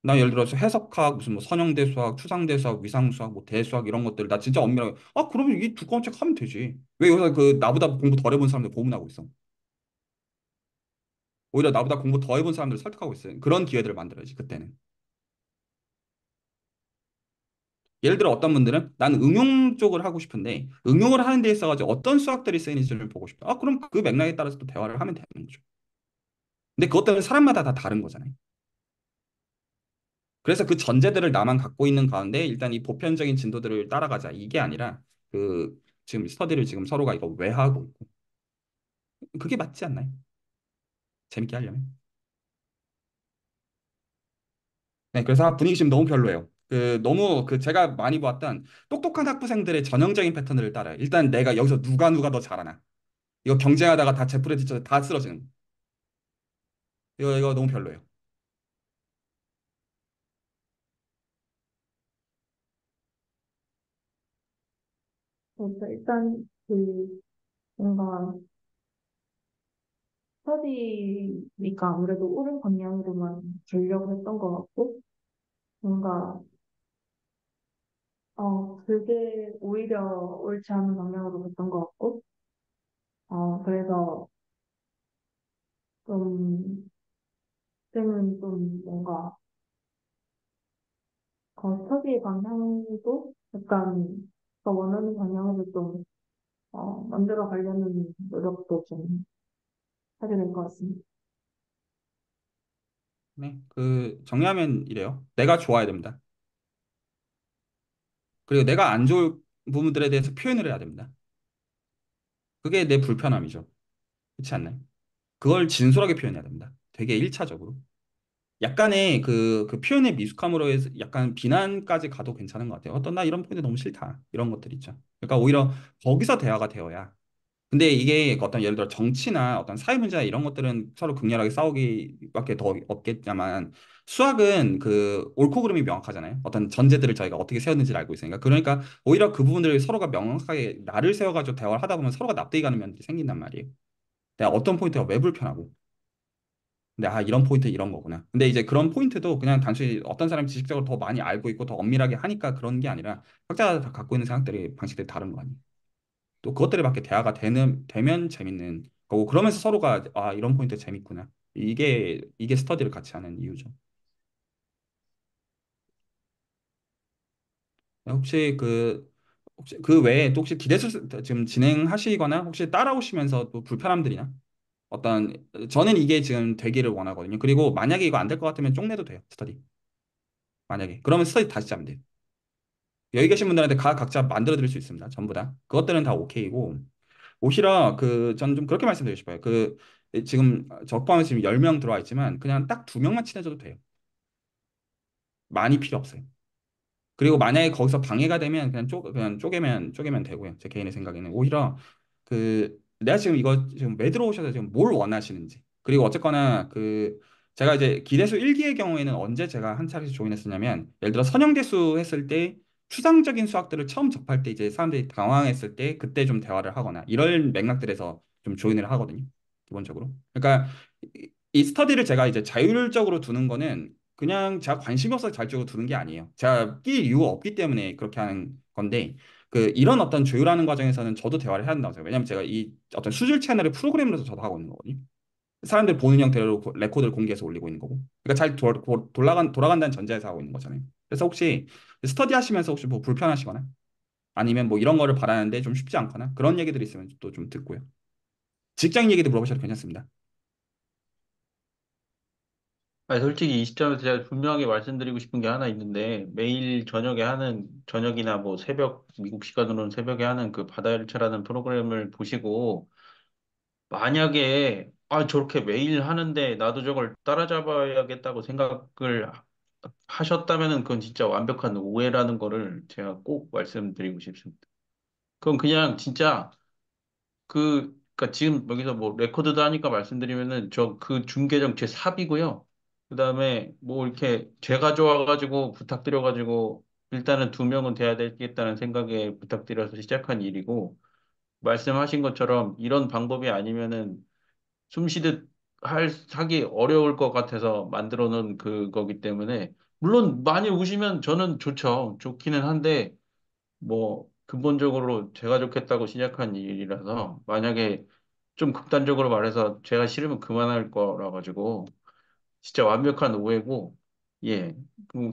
나 예를 들어서 해석학, 무슨 뭐 선형대 수학, 추상대 수학, 위상 수학, 뭐 대수학 이런 것들 나 진짜 엄밀하게 그러면 이 두꺼운 책 하면 되지. 왜 여기서 그 나보다 공부 덜 해본 사람들 고문하고 있어? 오히려 나보다 공부 더 해본 사람들을 설득하고 있어요. 그런 기회들을 만들어야지 그때는. 예를 들어 어떤 분들은 나는 응용 쪽을 하고 싶은데 응용을 하는 데 있어가지고 어떤 수학들이 쓰이는지를 보고 싶다. 그럼 그 맥락에 따라서 또 대화를 하면 되는 거죠. 근데 그것들은 사람마다 다 다른 거잖아요. 그래서 그 전제들을 나만 갖고 있는 가운데 일단 이 보편적인 진도들을 따라가자. 이게 아니라 그 지금 스터디를 지금 서로가 이거 왜 하고 있고 그게 맞지 않나요? 재밌게 하려면. 네, 그래서 분위기 지금 너무 별로예요. 그 너무 그 제가 많이 보았던 똑똑한 학부생들의 전형적인 패턴을 따라요. 일단 내가 여기서 누가 더 잘하나. 이거 경쟁하다가 다 제풀에 뒤쳐서 다 쓰러지는. 이거 너무 별로예요. 그래서 일단 그 뭔가 스터디니까 아무래도 옳은 방향으로만 가려고 했던 것 같고 뭔가 그게 오히려 옳지 않은 방향으로 갔던 것 같고 그래서 좀 그때는 좀 뭔가 스터디 방향도 약간 더 원하는 방향으로 좀 만들어 가려는 노력도 좀 하게 된 것 같습니다. 네, 그 정리하면 이래요. 내가 좋아야 됩니다. 그리고 내가 안 좋을 부분들에 대해서 표현을 해야 됩니다. 그게 내 불편함이죠. 그렇지 않나요? 그걸 진솔하게 표현해야 됩니다. 되게 일차적으로. 약간의 그 표현의 미숙함으로 해서 약간 비난까지 가도 괜찮은 것 같아요. 나 이런 포인트 너무 싫다. 이런 것들 있죠. 그러니까 오히려 거기서 대화가 되어야 근데 이게 어떤 예를 들어 정치나 어떤 사회 문제나 이런 것들은 서로 극렬하게 싸우기밖에 더 없겠지만 수학은 그 옳고 그름이 명확하잖아요. 어떤 전제들을 저희가 어떻게 세웠는지를 알고 있으니까. 그러니까 오히려 그 부분들을 서로가 명확하게 나를 세워가지고 대화를 하다 보면 서로가 납득이 가는 면들이 생긴단 말이에요. 내가 어떤 포인트가 왜 불편하고. 근데 이런 포인트 이런 거구나. 근데 이제 그런 포인트도 그냥 단순히 어떤 사람이 지식적으로 더 많이 알고 있고 더 엄밀하게 하니까 그런 게 아니라 각자 다 갖고 있는 생각들이 방식들이 다른 거 아니에요. 또 그것들이 밖에 대화가 되면 재밌는 거고 그러면서 서로가 이런 포인트 재밌구나 이게 스터디를 같이 하는 이유죠. 혹시 그 외에 또 혹시 기대수 지금 진행하시거나 혹시 따라오시면서 또 불편함들이나 어떤 저는 이게 지금 되기를 원하거든요. 그리고 만약에 이거 안 될 것 같으면 쪽내도 돼요 스터디 만약에 그러면 스터디 다시 짜면 돼요. 여기 계신 분들한테 각자 만들어 드릴 수 있습니다. 전부 다 그것들은 다 오케이고 오히려 저는 좀 그렇게 말씀드리고 싶어요. 지금 저 포함해서 지금 10명 들어와 있지만 그냥 딱 2명만 친해져도 돼요. 많이 필요 없어요. 그리고 만약에 거기서 방해가 되면 그냥 쪼개면 되고요. 제 개인의 생각에는 오히려 내가 지금 이거 지금 왜 들어오셔서 지금 뭘 원하시는지 그리고 어쨌거나 제가 이제 기대수 1기의 경우에는 언제 제가 한 차례씩 조인했었냐면 예를 들어 선형대수 했을 때 추상적인 수학들을 처음 접할 때 이제 사람들이 당황했을 때 그때 좀 대화를 하거나 이런 맥락들에서 좀 조인을 하거든요. 기본적으로. 그러니까 이 스터디를 제가 이제 자율적으로 두는 거는 그냥 제가 관심이 없어서 자율적으로 두는 게 아니에요. 제가 낄 이유가 없기 때문에 그렇게 하는 건데 그 이런 어떤 조율하는 과정에서는 저도 대화를 해야 된다고 생각해요. 왜냐면 제가 이 어떤 수질 채널의 프로그램으로서 저도 하고 있는 거거든요. 사람들 보는 형태로 레코드를 공개해서 올리고 있는 거고. 그러니까 잘 돌아간다는 전제에서 하고 있는 거잖아요. 그래서 혹시 스터디 하시면서 혹시 뭐 불편하시거나 아니면 뭐 이런 거를 바라는데 좀 쉽지 않거나 그런 얘기들이 있으면 또 좀 듣고요. 직장 얘기도 물어보셔도 괜찮습니다. 아니, 솔직히 이 시점에서 제가 분명하게 말씀드리고 싶은 게 하나 있는데, 매일 저녁에 하는, 저녁이나 뭐 새벽, 미국 시간으로는 새벽에 하는 그 바다 열차라는 프로그램을 보시고, 만약에, 아, 저렇게 매일 하는데 나도 저걸 따라잡아야겠다고 생각을 하셨다면은 그건 진짜 완벽한 오해라는 거를 제가 꼭 말씀드리고 싶습니다. 그건 그냥 진짜 그러니까 지금 여기서 뭐 레코드도 하니까 말씀드리면은 저 그 중계정 제 삽이고요. 그다음에 뭐 이렇게 제가 좋아가지고 부탁드려가지고 일단은 두 명은 돼야 되겠다는 생각에 부탁드려서 시작한 일이고 말씀하신 것처럼 이런 방법이 아니면은 숨쉬듯 하기 어려울 것 같아서 만들어 놓은 그거기 때문에 물론 많이 우시면 저는 좋죠. 좋기는 한데 뭐 근본적으로 제가 좋겠다고 시작한 일이라서 만약에 좀 극단적으로 말해서 제가 싫으면 그만할 거라 가지고 진짜 완벽한 오해고 예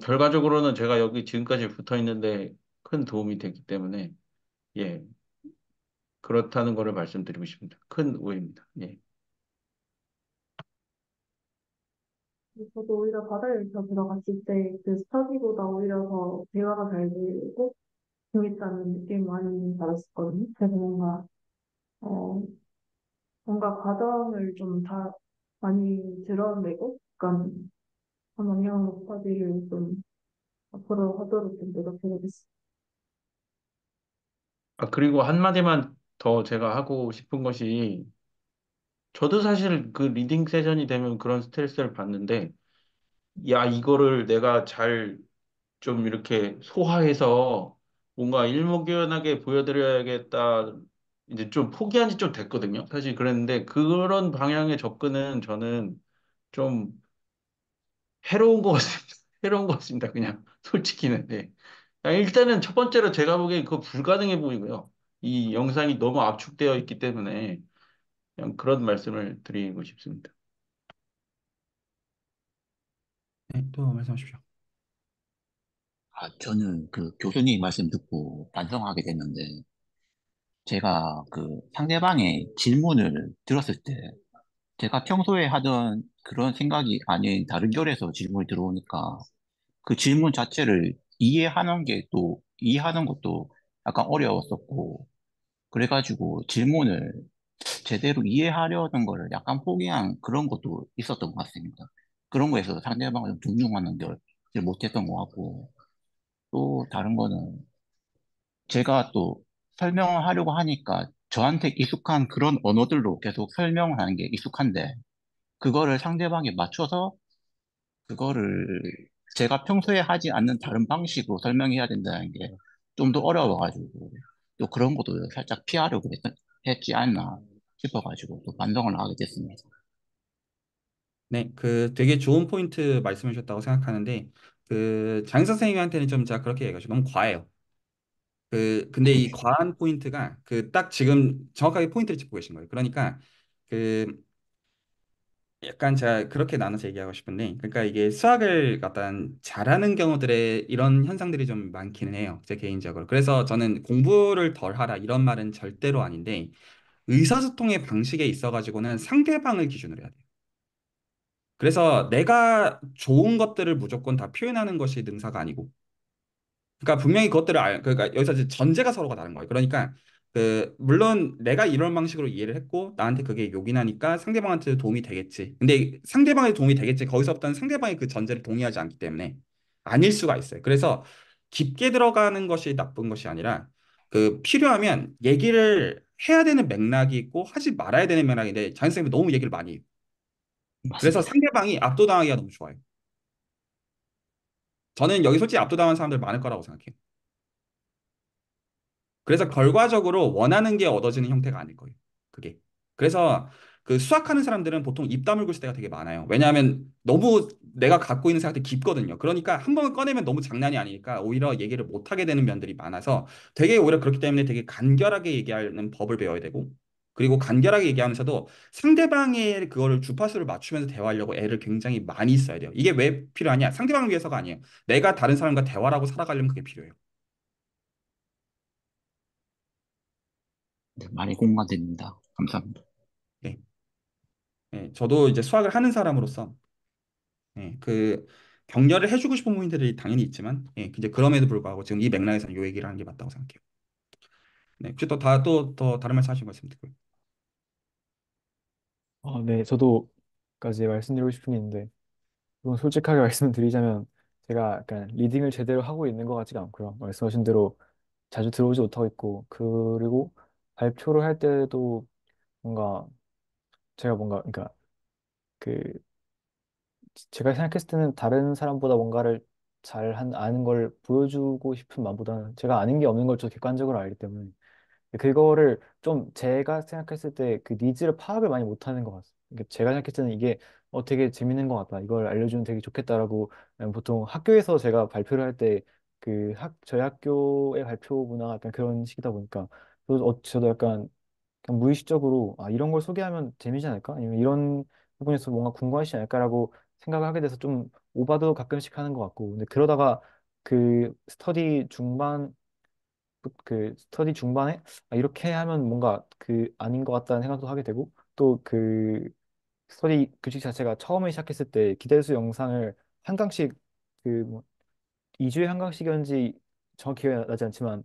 결과적으로는 제가 여기 지금까지 붙어 있는데 큰 도움이 됐기 때문에 예 그렇다는 거를 말씀드리고 싶습니다. 큰 오해입니다. 예. 저도 오히려 바다 열차 들어갔을 때 그 스터디보다 오히려 더 대화가 잘 되고 재밌다는 느낌 많이 받았었거든요. 그래서 어, 뭔가 과정을 좀 다 많이 드러내고 약간 방향 높아지를 좀 앞으로 하도록 좀 노력해보겠습니다. 아 그리고 한마디만 더 제가 하고 싶은 것이 저도 사실 그 리딩 세션이 되면 그런 스트레스를 받는데 야 이거를 내가 잘 좀 이렇게 소화해서 뭔가 일목요연하게 보여드려야겠다. 이제 좀 포기한 지 좀 됐거든요. 사실 그랬는데 그런 방향의 접근은 저는 좀 해로운 것 같습니다. 해로운 것 같습니다. 그냥 솔직히는. 네. 아, 일단은 첫 번째로 제가 보기엔 그거 불가능해 보이고요. 이 영상이 너무 압축되어 있기 때문에 그냥 그런 말씀을 드리고 싶습니다. 네, 또 말씀하십시오. 저는 그 교수님 말씀 듣고 반성하게 됐는데, 제가 그 상대방의 질문을 들었을 때, 제가 평소에 하던 그런 생각이 아닌 다른 결에서 질문이 들어오니까, 그 질문 자체를 이해하는 것도 약간 어려웠었고, 그래가지고 질문을 제대로 이해하려는 거를 약간 포기한 그런 것도 있었던 것 같습니다. 그런 거에서 상대방을 좀 존중하는 걸 못했던 것 같고, 또 다른 거는 제가 또 설명을 하려고 하니까 저한테 익숙한 그런 언어들로 계속 설명을 하는 게 익숙한데, 그거를 상대방에 맞춰서 그거를 제가 평소에 하지 않는 다른 방식으로 설명해야 된다는 게 좀 더 어려워가지고, 또 그런 것도 살짝 피하려고 했지 않나 싶어가지고 또 반성을 하게 됐습니다. 네, 그 되게 좋은 포인트 말씀해 주셨다고 생각하는데 그 장인 선생님한테는 좀 제가 그렇게 얘기하죠. 너무 과해요. 근데 이 과한 포인트가 그 딱 지금 정확하게 포인트를 짚고 계신 거예요. 그러니까 그 약간 제가 그렇게 나눠서 얘기하고 싶은데 그러니까 이게 수학을 어떤 잘하는 경우들의 이런 현상들이 좀 많기는 해요. 제 개인적으로. 그래서 저는 공부를 덜 하라 이런 말은 절대로 아닌데 의사소통의 방식에 있어가지고는 상대방을 기준으로 해야 돼요. 그래서 내가 좋은 것들을 무조건 다 표현하는 것이 능사가 아니고 그러니까 분명히 그것들을 그러니까 여기서 이제 전제가 서로가 다른 거예요. 그러니까 물론 내가 이런 방식으로 이해를 했고 나한테 그게 요긴하니까 상대방한테 도움이 되겠지. 근데 상대방에 도움이 되겠지. 거기서부터는 상대방의 그 전제를 동의하지 않기 때문에 아닐 수가 있어요. 그래서 깊게 들어가는 것이 나쁜 것이 아니라 필요하면 얘기를 해야 되는 맥락이 있고 하지 말아야 되는 맥락인데 장선생님이 너무 얘기를 많이 해요. 그래서 맞습니다. 상대방이 압도당하기가 너무 좋아요. 저는 여기 솔직히 압도당한 사람들 많을 거라고 생각해요. 그래서 결과적으로 원하는 게 얻어지는 형태가 아닐 거예요. 그게. 그래서 그 수학하는 사람들은 보통 입 다물고 있을 때가 되게 많아요. 왜냐하면 너무 내가 갖고 있는 생각이 깊거든요. 그러니까 한 번 꺼내면 너무 장난이 아니니까 오히려 얘기를 못 하게 되는 면들이 많아서 되게 오히려 그렇기 때문에 되게 간결하게 얘기하는 법을 배워야 되고 그리고 간결하게 얘기하면서도 상대방의 그거를 주파수를 맞추면서 대화하려고 애를 굉장히 많이 써야 돼요. 이게 왜 필요하냐? 상대방을 위해서가 아니에요. 내가 다른 사람과 대화를 하고 살아가려면 그게 필요해요. 네, 많이 공감됩니다. 감사합니다. 네. 네, 저도 이제 수학을 하는 사람으로서 그 격려를 해주고 싶은 부분들이 당연히 있지만 이제 그럼에도 불구하고 지금 이 맥락에서는 요 얘기를 하는 게 맞다고 생각해요. 네, 혹시 또 다른 말씀 하시는 거 있으면 듣고요. 네, 저도 까지 말씀드리고 싶은 게 있는데, 이건 솔직하게 말씀드리자면, 제가 약간 리딩을 제대로 하고 있는 것 같지가 않고요. 말씀하신 대로 자주 들어오지 못하고 있고, 그리고 발표를 할 때도 뭔가, 제가 뭔가, 그러니까, 그, 제가 생각했을 때는 다른 사람보다 뭔가를 아는 걸 보여주고 싶은 마음보다는 제가 아는 게 없는 걸 좀 객관적으로 알기 때문에, 그거를 좀 제가 생각했을 때 그 니즈를 파악을 많이 못하는 것 같아요. 그러니까 제가 생각했을 때는 이게 되게 재밌는 것 같다. 이걸 알려주면 되게 좋겠다라고 보통 학교에서 제가 발표를 할 때 저희 학교의 발표 문화가 약간 그런 식이다 보니까 저도 약간 그냥 무의식적으로 이런 걸 소개하면 재미지 않을까? 아니면 이런 부분에서 뭔가 궁금하시지 않을까라고 생각을 하게 돼서 좀 오바도 가끔씩 하는 것 같고 근데 그러다가 그 스터디 중반 스터디 중반에 이렇게 하면 뭔가 아닌 것 같다는 생각도 하게 되고 또 스터디 규칙 자체가 처음에 시작했을 때 기대수 영상을 한 강씩 뭐 2주에 한 강씩이었는지 정확히 기억이 나지 않지만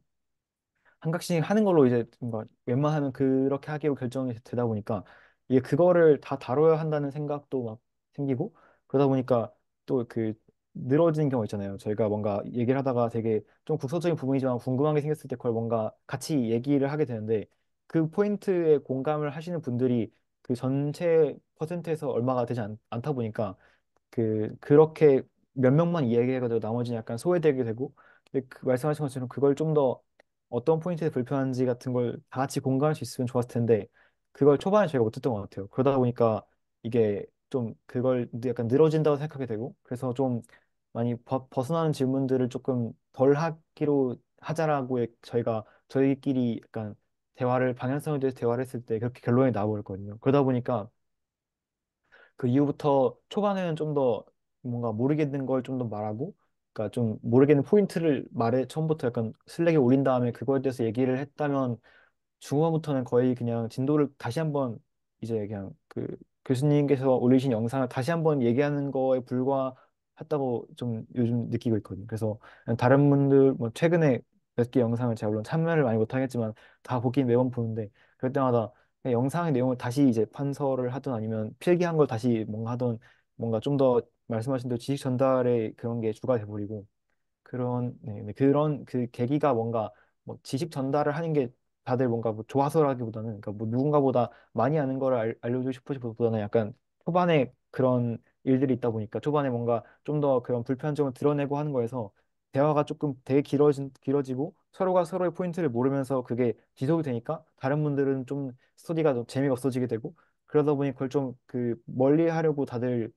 한 각씩 하는 걸로 이제 뭔가 웬만하면 그렇게 하기로 결정이 되다 보니까 이게 그거를 다 다뤄야 한다는 생각도 막 생기고 그러다 보니까 또 늘어지는 경우 있잖아요. 저희가 뭔가 얘기를 하다가 되게 좀 국소적인 부분이지만 궁금한 게 생겼을 때 그걸 뭔가 같이 얘기를 하게 되는데 그 포인트에 공감을 하시는 분들이 그 전체 퍼센트에서 얼마가 되지 않다 보니까 그렇게 몇 명만 이야기해가지고 나머지는 약간 소외되게 되고 근데 말씀하신 것처럼 그걸 좀 더 어떤 포인트에 불편한지 같은 걸 다 같이 공감할 수 있으면 좋았을 텐데 그걸 초반에 저희가 못했던 것 같아요. 그러다 보니까 이게 좀 그걸 약간 늘어진다고 생각하게 되고 그래서 좀 많이 벗어나는 질문들을 조금 덜 하기로 하자라고 저희가 저희끼리 약간 방향성에 대해서 대화를 했을 때 그렇게 결론이 나와버렸거든요. 그러다 보니까 그 이후부터 초반에는 좀 더 뭔가 모르겠는 걸 좀 더 말하고, 그러니까 좀 모르겠는 포인트를 처음부터 약간 슬랙에 올린 다음에 그거에 대해서 얘기를 했다면 중후반부터는 거의 그냥 진도를 다시 한번 이제 그냥 교수님께서 올리신 영상을 다시 한번 얘기하는 거에 불과했다고 좀 요즘 느끼고 있거든요. 그래서 그냥 다른 분들 뭐 최근에 몇 개 영상을 제가 물론 참여를 많이 못하겠지만 다 보긴 매번 보는데 그럴 때마다 그냥 영상의 내용을 다시 이제 판서를 하든 아니면 필기한 걸 다시 뭔가 하던 뭔가 좀 더 말씀하신 대로 지식 전달의 그런 게 주가 돼버리고 네, 그런 계기가 뭔가 뭐 지식 전달을 하는 게 다들 뭔가 뭐 좋아서라기보다는 그러니까 뭐 누군가보다 많이 아는 거를 알려주고 싶으시보다는 약간 초반에 그런 일들이 있다 보니까 초반에 뭔가 좀 더 그런 불편점을 드러내고 하는 거에서 대화가 조금 되게 길어지고 서로가 서로의 포인트를 모르면서 그게 지속이 되니까 다른 분들은 좀 스터디가 좀 재미가 없어지게 되고 그러다 보니 그걸 좀 멀리 하려고 다들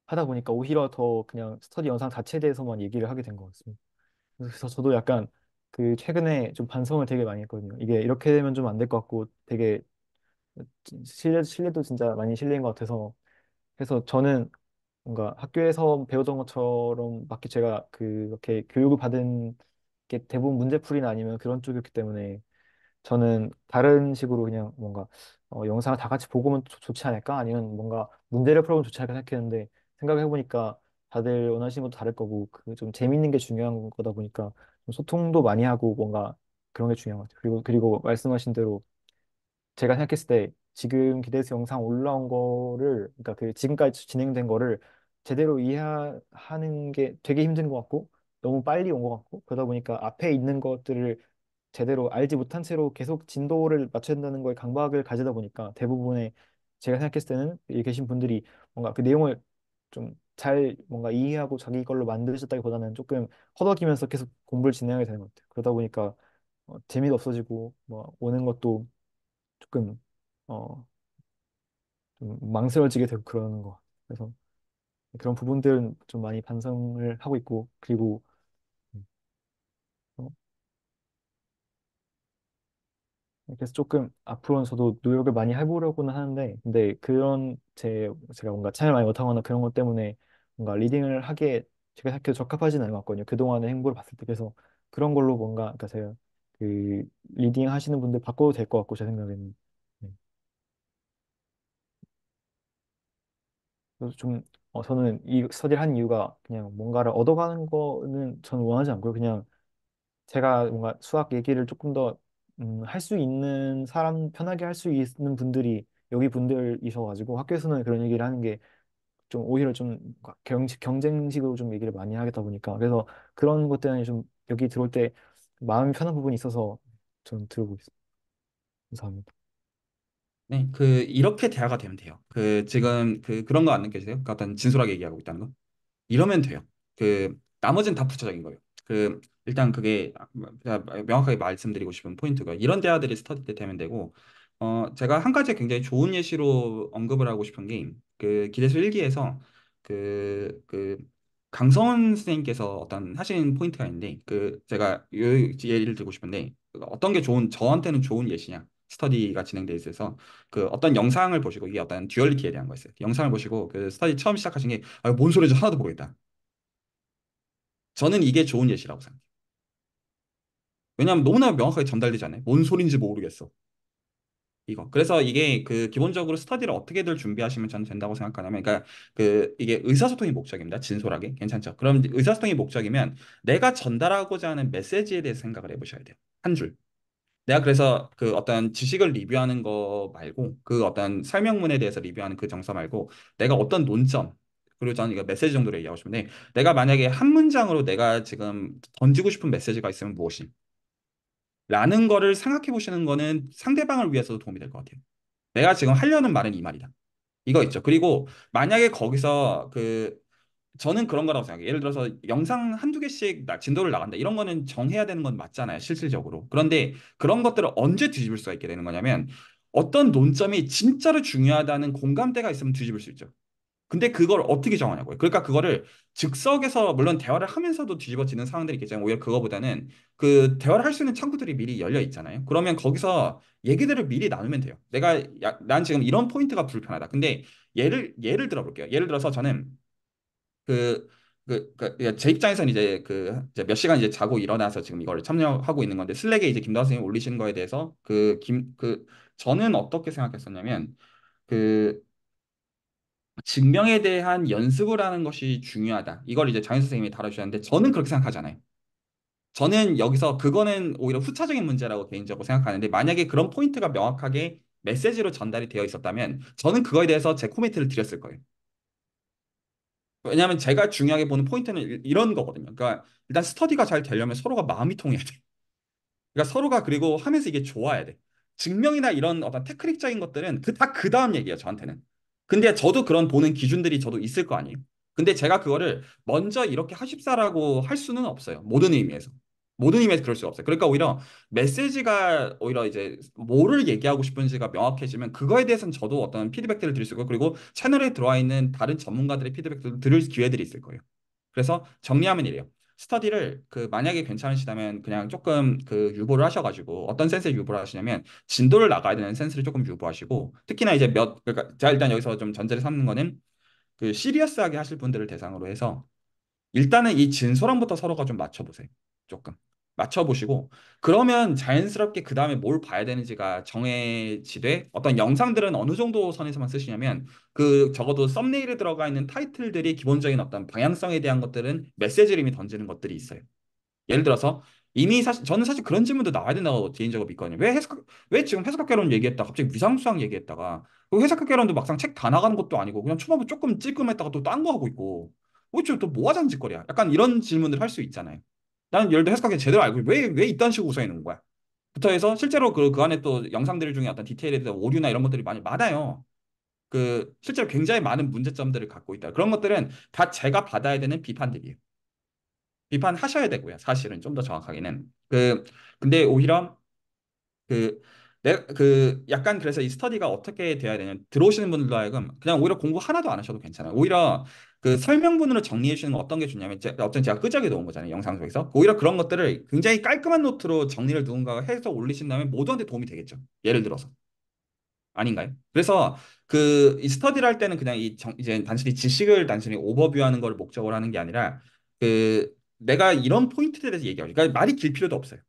하다 보니까 오히려 더 그냥 스터디 영상 자체에 대해서만 얘기를 하게 된 것 같습니다. 그래서 저도 약간 최근에 좀 반성을 되게 많이 했거든요. 이게 이렇게 되면 좀 안 될 것 같고 되게 신뢰도 진짜 많이 실린 것 같아서 그래서 저는 뭔가 학교에서 배우던 것처럼 밖에 제가 그렇게 교육을 받은 게 대부분 문제풀이나 아니면 그런 쪽이었기 때문에 저는 다른 식으로 그냥 뭔가 영상을 다 같이 보고 오면 좋지 않을까? 아니면 뭔가 문제를 풀어보면 좋지 않을까 생각했는데 생각해보니까 다들 원하시는 것도 다를 거고 좀 재밌는 게 중요한 거다 보니까 좀 소통도 많이 하고 뭔가 그런 게 중요한 것 같아요. 그리고 말씀하신 대로 제가 생각했을 때 지금 기대해서 영상 올라온 거를 그러니까 지금까지 진행된 거를 제대로 이해하는 게 되게 힘든 것 같고 너무 빨리 온 것 같고 그러다 보니까 앞에 있는 것들을 제대로 알지 못한 채로 계속 진도를 맞춰야 된다는 거에 강박을 가지다 보니까 대부분의 제가 생각했을 때는 여기 계신 분들이 뭔가 그 내용을 좀 잘 뭔가 이해하고 자기 걸로 만드셨다기보다는 조금 허덕이면서 계속 공부를 진행하게 되는 것 같아요. 그러다 보니까 재미도 없어지고 뭐 오는 것도 조금 어 좀 망설여지게 되고 그러는 것 같아요. 그래서 그런 부분들은 좀 많이 반성을 하고 있고, 그리고 어, 그래서 조금 앞으로는 저도 노력을 많이 해보려고는 하는데, 근데 그런 제가 뭔가 참여를 많이 못하거나 그런 것 때문에 뭔가 리딩을 하기에 제가 생각해도 적합하지는 않은 것 같거든요. 그동안의 행보를 봤을 때. 그래서 그런 걸로 뭔가, 그러니까 제가 그 리딩 하시는 분들 바꿔도 될 것 같고, 제 생각에는. 네. 그래서 좀, 저는 이 스터디를 한 이유가 그냥 뭔가를 얻어가는 거는 저는 원하지 않고요. 그냥 제가 뭔가 수학 얘기를 조금 더 할 수 있는 사람 편하게 할 수 있는 분들이 여기 분들이셔가지고 학교에서는 그런 얘기를 하는 게 좀 오히려 좀 경쟁식으로 좀 얘기를 많이 하겠다 보니까 그래서 그런 것 때문에 좀 여기 들어올 때 마음이 편한 부분이 있어서 좀 들어보고 있습니다. 감사합니다. 네, 이렇게 대화가 되면 돼요. 지금 그런 거 안 느껴지세요? 그 어떤 진솔하게 얘기하고 있다는 거? 이러면 돼요. 나머지는 다 부차적인 거예요. 일단 그게 제가 명확하게 말씀드리고 싶은 포인트가 이런 대화들이 스터디 때 되면 되고, 제가 한 가지 굉장히 좋은 예시로 언급을 하고 싶은 게, 기대수 일기에서 그 강성원 선생님께서 어떤 하신 포인트가 있는데, 제가 요 예를 들고 싶은데, 어떤 게 저한테는 좋은 예시냐? 스터디가 진행돼 있어서 어떤 영상을 보시고 이게 어떤 듀얼리티에 대한 거였어요. 영상을 보시고 스터디 처음 시작하신 게 뭔 소리인지 하나도 모르겠다. 저는 이게 좋은 예시라고 생각해요. 왜냐하면 너무나 명확하게 전달되지 않아요. 뭔 소린지 모르겠어. 이거. 그래서 이게 기본적으로 스터디를 어떻게들 준비하시면 저는 된다고 생각하냐면, 그러니까 이게 의사소통이 목적입니다. 진솔하게. 괜찮죠? 그럼 의사소통이 목적이면 내가 전달하고자 하는 메시지에 대해서 생각을 해보셔야 돼요. 한 줄. 내가 그래서 어떤 지식을 리뷰하는 거 말고 어떤 설명문에 대해서 리뷰하는 그 정서 말고 내가 어떤 논점 그리고 저는 이거 메시지 정도로 얘기하고 싶은데 내가 만약에 한 문장으로 내가 지금 던지고 싶은 메시지가 있으면 무엇이? 라는 거를 생각해 보시는 거는 상대방을 위해서도 도움이 될 것 같아요. 내가 지금 하려는 말은 이 말이다. 이거 있죠. 그리고 만약에 거기서 저는 그런 거라고 생각해요. 예를 들어서 영상 한두 개씩 진도를 나간다. 이런 거는 정해야 되는 건 맞잖아요. 실질적으로. 그런데 그런 것들을 언제 뒤집을 수가 있게 되는 거냐면 어떤 논점이 진짜로 중요하다는 공감대가 있으면 뒤집을 수 있죠. 근데 그걸 어떻게 정하냐고요. 그러니까 그거를 즉석에서 물론 대화를 하면서도 뒤집어지는 상황들이 있겠지만 오히려 그거보다는 대화를 할 수 있는 창구들이 미리 열려 있잖아요. 그러면 거기서 얘기들을 미리 나누면 돼요. 난 지금 이런 포인트가 불편하다. 근데 예를 들어볼게요. 예를 들어서 저는 그, 제 입장에서는 이제 이제 몇 시간 이제 자고 일어나서 지금 이걸 참여하고 있는 건데 슬랙에 이제 김다원 선생님 올리신 거에 대해서 저는 어떻게 생각했었냐면 그 증명에 대한 연습을 하는 것이 중요하다. 이걸 이제 장현 선생님이 다뤄주셨는데 저는 그렇게 생각하잖아요. 저는 여기서 그거는 오히려 후차적인 문제라고 개인적으로 생각하는데 만약에 그런 포인트가 명확하게 메시지로 전달이 되어 있었다면 저는 그거에 대해서 제 코멘트를 드렸을 거예요. 왜냐하면 제가 중요하게 보는 포인트는 이런 거거든요. 그러니까 일단 스터디가 잘 되려면 서로가 마음이 통해야 돼. 그러니까 서로가 그리고 하면서 이게 좋아야 돼. 증명이나 이런 어떤 테크닉적인 것들은 그 다음 얘기예요, 저한테는. 근데 저도 그런 보는 기준들이 저도 있을 거 아니에요. 근데 제가 그거를 먼저 이렇게 하십사라고 할 수는 없어요. 모든 의미에서. 모든 의미에서 그럴 수가 없어요. 그러니까 오히려 메시지가 오히려 이제 뭐를 얘기하고 싶은지가 명확해지면 그거에 대해서는 저도 어떤 피드백들을 드릴 수 있고 그리고 채널에 들어와 있는 다른 전문가들의 피드백들을 들을 기회들이 있을 거예요. 그래서 정리하면 이래요. 스터디를 만약에 괜찮으시다면 그냥 조금 유보를 하셔가지고 어떤 센스에 유보를 하시냐면 진도를 나가야 되는 센스를 조금 유보하시고 특히나 이제 그러니까 제가 일단 여기서 좀 전제를 삼는 거는 시리어스하게 하실 분들을 대상으로 해서 일단은 이 진솔함부터 서로가 좀 맞춰보세요. 조금. 맞춰보시고, 그러면 자연스럽게 그 다음에 뭘 봐야 되는지가 정해지되, 어떤 영상들은 어느 정도 선에서만 쓰시냐면, 적어도 썸네일에 들어가 있는 타이틀들이 기본적인 어떤 방향성에 대한 것들은 메시지를 이미 던지는 것들이 있어요. 예를 들어서, 이미 저는 사실 그런 질문도 나와야 된다고 개인적으로 믿거든요. 왜 지금 해석학개론 얘기했다, 갑자기 위상수학 얘기했다가, 그 해석학개론도 막상 책 다 나가는 것도 아니고, 그냥 초반부 조금 찔끔했다가 또 딴 거 하고 있고, 또뭐 하자는 짓거리야? 약간 이런 질문을 할 수 있잖아요. 나는 예를 들어 해석학개 제대로 알고 왜 이딴 식으로 구성해 놓은 거야? 부터 해서 실제로 그 안에 또 영상들 중에 어떤 디테일에 대해서 오류나 이런 것들이 많아요. 실제로 굉장히 많은 문제점들을 갖고 있다. 그런 것들은 다 제가 받아야 되는 비판들이에요. 비판하셔야 되고요. 사실은 좀 더 정확하게는 근데 오히려 그 약간 그래서 이 스터디가 어떻게 돼야 되냐 들어오시는 분들도 하여금 그냥 오히려 공부 하나도 안 하셔도 괜찮아요. 오히려 그 설명문으로 정리해 주시는 건 어떤 게 좋냐면 어떤 제가 끄적여 놓은 거잖아요. 영상 속에서 오히려 그런 것들을 굉장히 깔끔한 노트로 정리를 누군가가 해서 올리신다면 모두한테 도움이 되겠죠. 예를 들어서 아닌가요? 그래서 이 스터디를 할 때는 그냥 이제 단순히 지식을 단순히 오버뷰하는 걸 목적으로 하는 게 아니라 내가 이런 포인트에 대해서 얘기하죠. 그러니까 말이 길 필요도 없어요.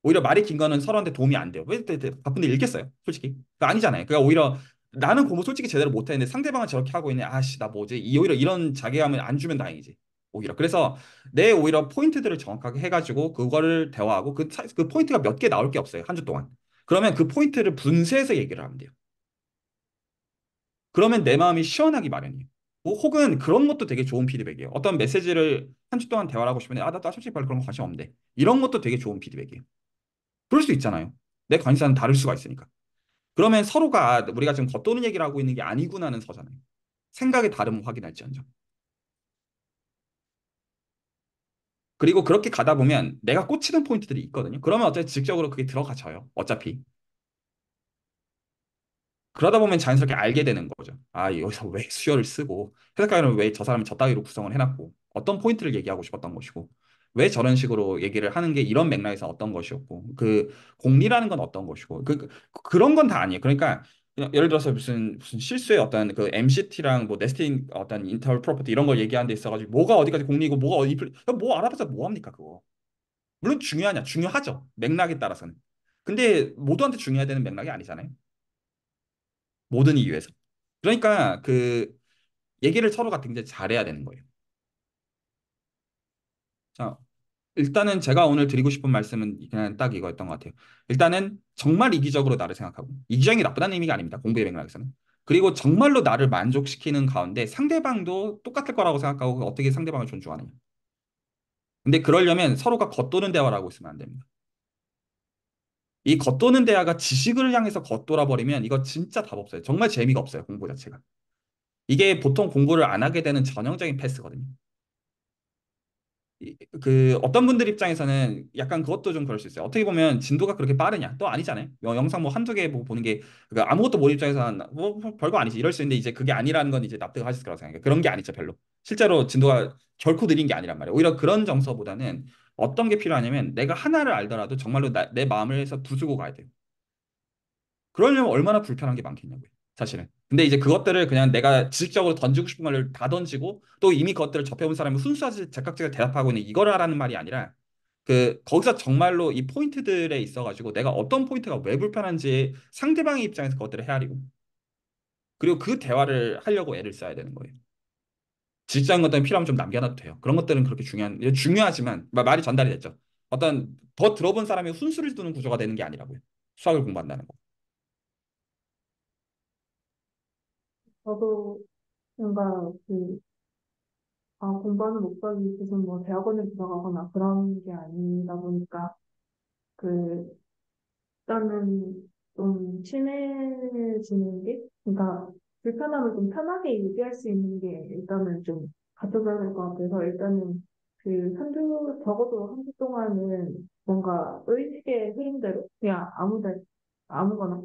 오히려 말이 긴 거는 서로한테 도움이 안 돼요. 왜 바쁜데 읽겠어요? 솔직히. 그거 아니잖아요. 그러니까 오히려 나는 공부 솔직히 제대로 못했는데 상대방은 저렇게 하고 있네. 아씨, 나 뭐지? 오히려 이런 자괴감을 안 주면 다행이지. 오히려. 그래서 내 오히려 포인트들을 정확하게 해가지고 그거를 대화하고 그 포인트가 몇 개 나올 게 없어요. 한 주 동안. 그러면 그 포인트를 분쇄해서 얘기를 하면 돼요. 그러면 내 마음이 시원하기 마련이에요. 혹은 그런 것도 되게 좋은 피드백이에요. 어떤 메시지를 한 주 동안 대화를 하고 싶은데 나 솔직히 별로 그런 거 관심 없는데 이런 것도 되게 좋은 피드백이에요. 그럴 수 있잖아요. 내 관심사는 다를 수가 있으니까. 그러면 서로가 우리가 지금 겉도는 얘기를 하고 있는 게 아니구나는 서잖아요. 생각의 다름을 확인할지언정. 그리고 그렇게 가다 보면 내가 꽂히는 포인트들이 있거든요. 그러면 어차피 직접적으로 그게 들어가져요. 어차피. 그러다 보면 자연스럽게 알게 되는 거죠. 아, 여기서 왜 수열을 쓰고, 해석가에는 왜 저 사람이 저 따위로 구성을 해놨고, 어떤 포인트를 얘기하고 싶었던 것이고, 왜 저런 식으로 얘기를 하는 게 이런 맥락에서 어떤 것이었고, 공리라는 건 어떤 것이고, 그런 건 다 아니에요. 그러니까, 그냥 예를 들어서 무슨 실수의 어떤 그 MCT랑 뭐 네스팅 어떤 인터벌 프로퍼티 이런 걸 얘기하는 데 있어가지고, 뭐가 어디까지 공리고, 뭐가 뭐 알아봤자 뭐 합니까, 그거. 물론 중요하냐? 중요하죠. 맥락에 따라서는. 근데 모두한테 중요해야 되는 맥락이 아니잖아요. 모든 이유에서. 그러니까 얘기를 서로가 굉장히 잘해야 되는 거예요. 자, 일단은 제가 오늘 드리고 싶은 말씀은 그냥 딱 이거였던 것 같아요. 일단은 정말 이기적으로 나를 생각하고 이기적이 나쁘다는 의미가 아닙니다. 공부의 맥락에서는. 그리고 정말로 나를 만족시키는 가운데 상대방도 똑같을 거라고 생각하고 어떻게 상대방을 존중하느냐. 근데 그러려면 서로가 겉도는 대화를 하고 있으면 안 됩니다. 이 겉도는 대화가 지식을 향해서 겉돌아 버리면 이거 진짜 답 없어요. 정말 재미가 없어요. 공부 자체가. 이게 보통 공부를 안 하게 되는 전형적인 패스거든요. 어떤 분들 입장에서는 약간 그것도 좀 그럴 수 있어요. 어떻게 보면 진도가 그렇게 빠르냐? 또 아니잖아요. 영상 뭐 한두 개 보고 보는 게 그러니까 아무것도 모르는 입장에서는 뭐 별거 아니지 이럴 수 있는데 이제 그게 아니라는 건 이제 납득하실 거라고 생각해요. 그런 게 아니죠, 별로. 실제로 진도가 결코 느린 게 아니란 말이에요. 오히려 그런 정서보다는 어떤 게 필요하냐면 내가 하나를 알더라도 정말로 내 마음을 해서 부수고 가야 돼요. 그러려면 얼마나 불편한 게 많겠냐고요. 사실은. 근데 이제 그것들을 그냥 내가 지식적으로 던지고 싶은 걸 다 던지고 또 이미 그것들을 접해본 사람이 순수하게 제깍지가 대답하고 있는 이거를 하라는 말이 아니라 거기서 정말로 이 포인트들에 있어가지고 내가 어떤 포인트가 왜 불편한지 상대방의 입장에서 그것들을 헤아리고 그리고 그 대화를 하려고 애를 써야 되는 거예요. 지식적인 것들은 필요하면 좀 남겨놔도 돼요. 그런 것들은 그렇게 중요하지만 말이 전달이 됐죠. 어떤 더 들어본 사람이 훈수를 두는 구조가 되는 게 아니라고요. 수학을 공부한다는 거. 저도 뭔가 공부하는 목적이 무슨 뭐 대학원에 들어가거나 그런 게 아니다 보니까 그 일단은 좀 친해지는 게, 그러니까 불편함을 좀 편하게 얘기할 수 있는 게 일단은 좀 갖춰져야 될 것 같아서 일단은 적어도 한 주 동안은 뭔가 의식의 흐름대로 그냥 아무거나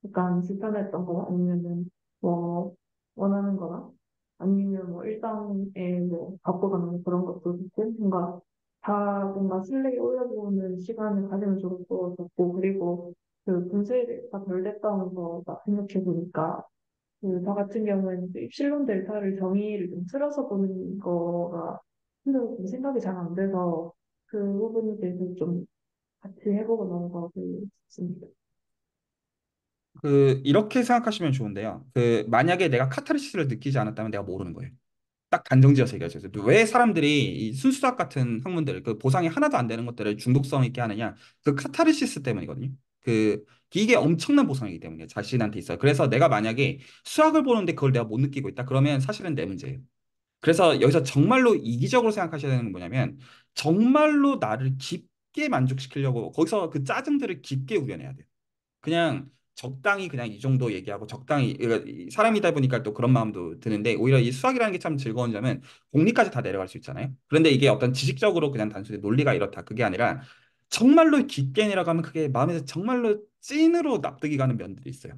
약간 불편했던 거 아니면은 뭐 원하는 거나 아니면 뭐 일상에 뭐 바꿔가는 그런 것도 있고 뭔가 다 뭔가 슬랙에 올려보는 시간을 가지면 좋을 것 같고 그리고 분쇄가 덜 됐다는 거 생각해 보니까 저 같은 경우에는 입실론 델타를 정의를 좀 틀어서 보는 거가 근데 생각이 잘 안 돼서 그 부분에 대해서 좀 같이 해보고 넘어가고 싶습니다. 이렇게 생각하시면 좋은데요. 만약에 내가 카타르시스를 느끼지 않았다면 내가 모르는 거예요. 딱 단정지어서 얘기하죠. 왜 사람들이 이 순수학 같은 학문들, 보상이 하나도 안 되는 것들을 중독성 있게 하느냐? 카타르시스 때문이거든요. 이게 엄청난 보상이기 때문에 자신한테 있어요. 그래서 내가 만약에 수학을 보는데 그걸 내가 못 느끼고 있다. 그러면 사실은 내 문제예요. 그래서 여기서 정말로 이기적으로 생각하셔야 되는 건 뭐냐면 정말로 나를 깊게 만족시키려고 거기서 그 짜증들을 깊게 우려내야 돼요. 그냥 적당히 그냥 이 정도 얘기하고 적당히 이 사람이다 보니까 또 그런 마음도 드는데 오히려 이 수학이라는 게 참 즐거운 점은 공리까지 다 내려갈 수 있잖아요. 그런데 이게 어떤 지식적으로 그냥 단순히 논리가 이렇다 그게 아니라 정말로 깊게 내려가면 그게 마음에서 정말로 찐으로 납득이 가는 면들이 있어요.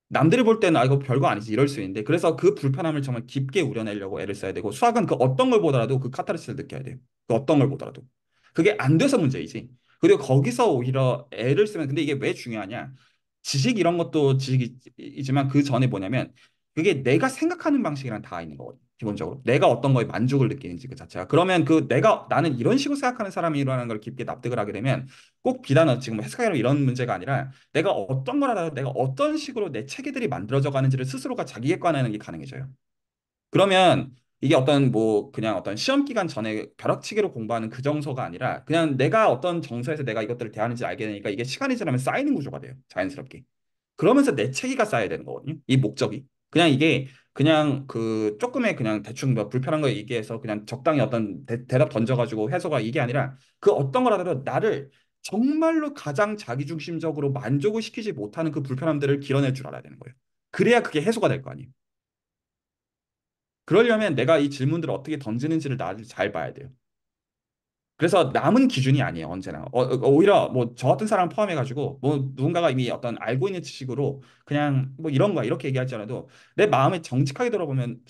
남들이 볼 때는 아 이거 별거 아니지 이럴 수 있는데 그래서 그 불편함을 정말 깊게 우려내려고 애를 써야 되고 수학은 그 어떤 걸 보더라도 그 카타르시스를 느껴야 돼요. 그 어떤 걸 보더라도 그게 안 돼서 문제이지. 그리고 거기서 오히려 애를 쓰면 근데 이게 왜 중요하냐? 지식 이런 것도 지식이지만 그 전에 뭐냐면 그게 내가 생각하는 방식이랑 다 있는 거거든요. 기본적으로 내가 어떤 거에 만족을 느끼는지 그 자체가 그러면 그 내가 나는 이런 식으로 생각하는 사람이라는 걸 깊게 납득을 하게 되면 꼭 비단 지금 해석하기로 이런 문제가 아니라 내가 어떤 걸 하다가 내가 어떤 식으로 내 체계들이 만들어져 가는지를 스스로가 자기 객관화하는 게 가능해져요. 그러면 이게 어떤 뭐 그냥 어떤 시험 기간 전에 벼락치기로 공부하는 그 정서가 아니라 그냥 내가 어떤 정서에서 내가 이것들을 대하는지 알게 되니까 이게 시간이 지나면 쌓이는 구조가 돼요. 자연스럽게. 그러면서 내 체계가 쌓여야 되는 거거든요. 이 목적이. 그냥 이게 그냥 그 조금의 그냥 대충 뭐 불편한 거 얘기해서 그냥 적당히 어떤 대답 던져가지고 해소가 이게 아니라 그 어떤 걸 하더라도 나를 정말로 가장 자기중심적으로 만족을 시키지 못하는 그 불편함들을 길어낼 줄 알아야 되는 거예요. 그래야 그게 해소가 될 거 아니에요. 그러려면 내가 이 질문들을 어떻게 던지는지를 나를 잘 봐야 돼요. 그래서 남은 기준이 아니에요, 언제나. 오히려 뭐 저 같은 사람 포함해가지고 뭐 누군가가 이미 어떤 알고 있는 지식으로 그냥 뭐 이런 거야 이렇게 얘기할지 않아도 내 마음에 정직하게 들어보면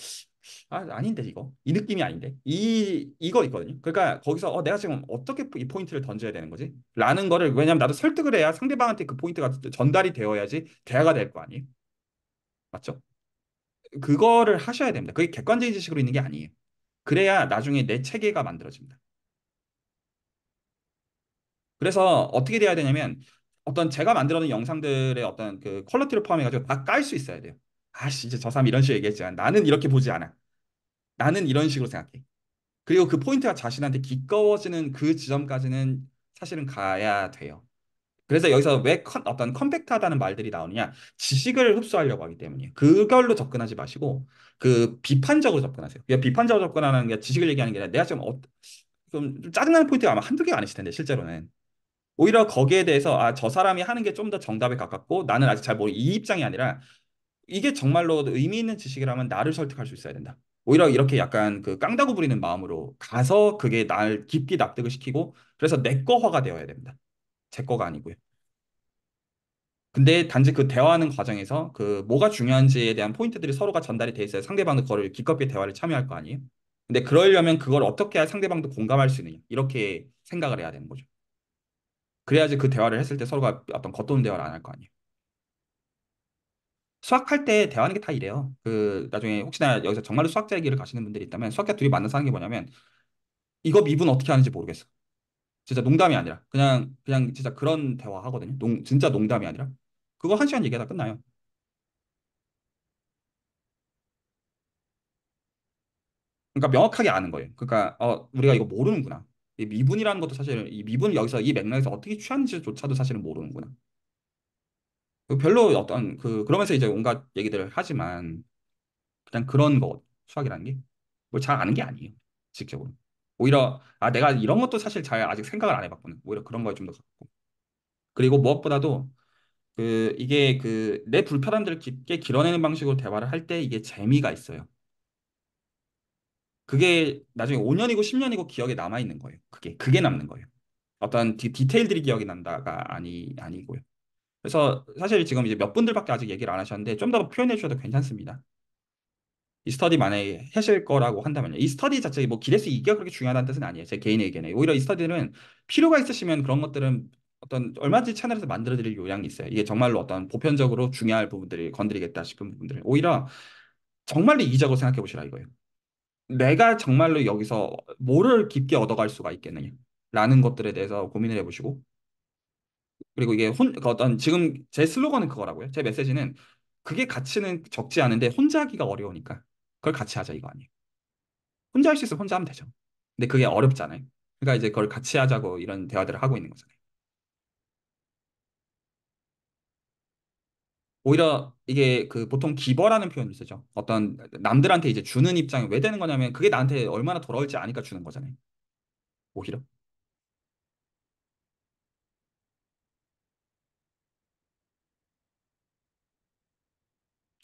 아 아닌데 이거 이 느낌이 아닌데 이거 있거든요. 그러니까 거기서 내가 지금 어떻게 이 포인트를 던져야 되는 거지? 라는 거를 왜냐면 나도 설득을 해야 상대방한테 그 포인트가 전달이 되어야지 대화가 될 거 아니에요, 맞죠? 그거를 하셔야 됩니다. 그게 객관적인 지식으로 있는 게 아니에요. 그래야 나중에 내 체계가 만들어집니다. 그래서 어떻게 돼야 되냐면 어떤 제가 만들어 놓은 영상들의 어떤 그 퀄리티를 포함해가지고 다 깔 수 있어야 돼요. 아씨, 이제 저 사람 이런 식으로 얘기했지만 나는 이렇게 보지 않아. 나는 이런 식으로 생각해. 그리고 그 포인트가 자신한테 기꺼워지는 그 지점까지는 사실은 가야 돼요. 그래서 여기서 왜 어떤 컴팩트하다는 말들이 나오느냐? 지식을 흡수하려고 하기 때문이에요. 그걸로 접근하지 마시고 그 비판적으로 접근하세요. 비판적으로 접근하는 게 지식을 얘기하는 게 아니라 내가 지금 좀 짜증나는 포인트가 아마 한두 개가 아니실 텐데 실제로는. 오히려 거기에 대해서 저 사람이 하는 게 좀 더 정답에 가깝고 나는 아직 잘 모르 이 입장이 아니라 이게 정말로 의미 있는 지식이라면 나를 설득할 수 있어야 된다. 오히려 이렇게 약간 그 깡다구 부리는 마음으로 가서 그게 날 깊게 납득을 시키고 그래서 내 거화가 되어야 됩니다. 제 거가 아니고요. 근데 단지 그 대화하는 과정에서 그 뭐가 중요한지에 대한 포인트들이 서로가 전달이 돼 있어야 상대방도 그거를 기꺼이 대화를 참여할 거 아니에요? 근데 그러려면 그걸 어떻게 해야 상대방도 공감할 수 있느냐 이렇게 생각을 해야 되는 거죠. 그래야지 그 대화를 했을 때 서로가 어떤 겉도는 대화를 안 할 거 아니에요. 수학할 때 대화하는 게 다 이래요. 그 나중에 혹시나 여기서 정말로 수학자 얘기를 가시는 분들이 있다면 수학자 둘이 만나서 하는 게 뭐냐면 이거 미분 어떻게 하는지 모르겠어. 진짜 농담이 아니라 그냥 진짜 그런 대화 하거든요. 진짜 농담이 아니라 그거 한 시간 얘기하다 끝나요. 그러니까 명확하게 아는 거예요. 그러니까 우리가 이거 모르는구나. 이 미분이라는 것도 사실 이 미분 여기서 이 맥락에서 어떻게 취하는지조차도 사실은 모르는구나. 그 별로 어떤 그러면서 이제 온갖 얘기들을 하지만 그냥 그런 거 수학이라는 게 뭘 잘 아는 게 아니에요. 직접으로. 오히려 내가 이런 것도 사실 잘 아직 생각을 안 해봤구나. 오히려 그런 거에 좀 더 가깝고. 그리고 무엇보다도 이게 내 불편함들을 깊게 길어내는 방식으로 대화를 할 때 이게 재미가 있어요. 그게 나중에 5년이고 10년이고 기억에 남아 있는 거예요. 그게 남는 거예요. 어떤 디테일들이 기억이 난다가 아니고요. 그래서 사실 지금 이제 몇 분들밖에 아직 얘기를 안 하셨는데 좀 더 표현해 주셔도 괜찮습니다. 이 스터디 만약에 하실 거라고 한다면요. 이 스터디 자체에 뭐 기대 수 이게 그렇게 중요하다는 뜻은 아니에요. 제 개인의 의견에. 오히려 이 스터디는 필요가 있으시면 그런 것들은 어떤 얼마든지 채널에서 만들어 드릴 요량이 있어요. 이게 정말로 어떤 보편적으로 중요할 부분들을 건드리겠다 싶은 부분들을. 오히려 정말로 이기적으로 생각해 보시라 이거예요. 내가 정말로 여기서 뭐를 깊게 얻어갈 수가 있겠느냐. 라는 것들에 대해서 고민을 해보시고 그리고 이게 그 어떤 지금 제 슬로건은 그거라고요. 제 메시지는 그게 가치는 적지 않은데 혼자 하기가 어려우니까 그걸 같이 하자 이거 아니에요. 혼자 할 수 있으면 혼자 하면 되죠. 근데 그게 어렵잖아요. 그러니까 이제 그걸 같이 하자고 이런 대화들을 하고 있는 거잖아요. 오히려 이게 보통 기버라는 표현을 쓰죠. 어떤 남들한테 이제 주는 입장이 왜 되는 거냐면 그게 나한테 얼마나 돌아올지 아니까 주는 거잖아요. 오히려.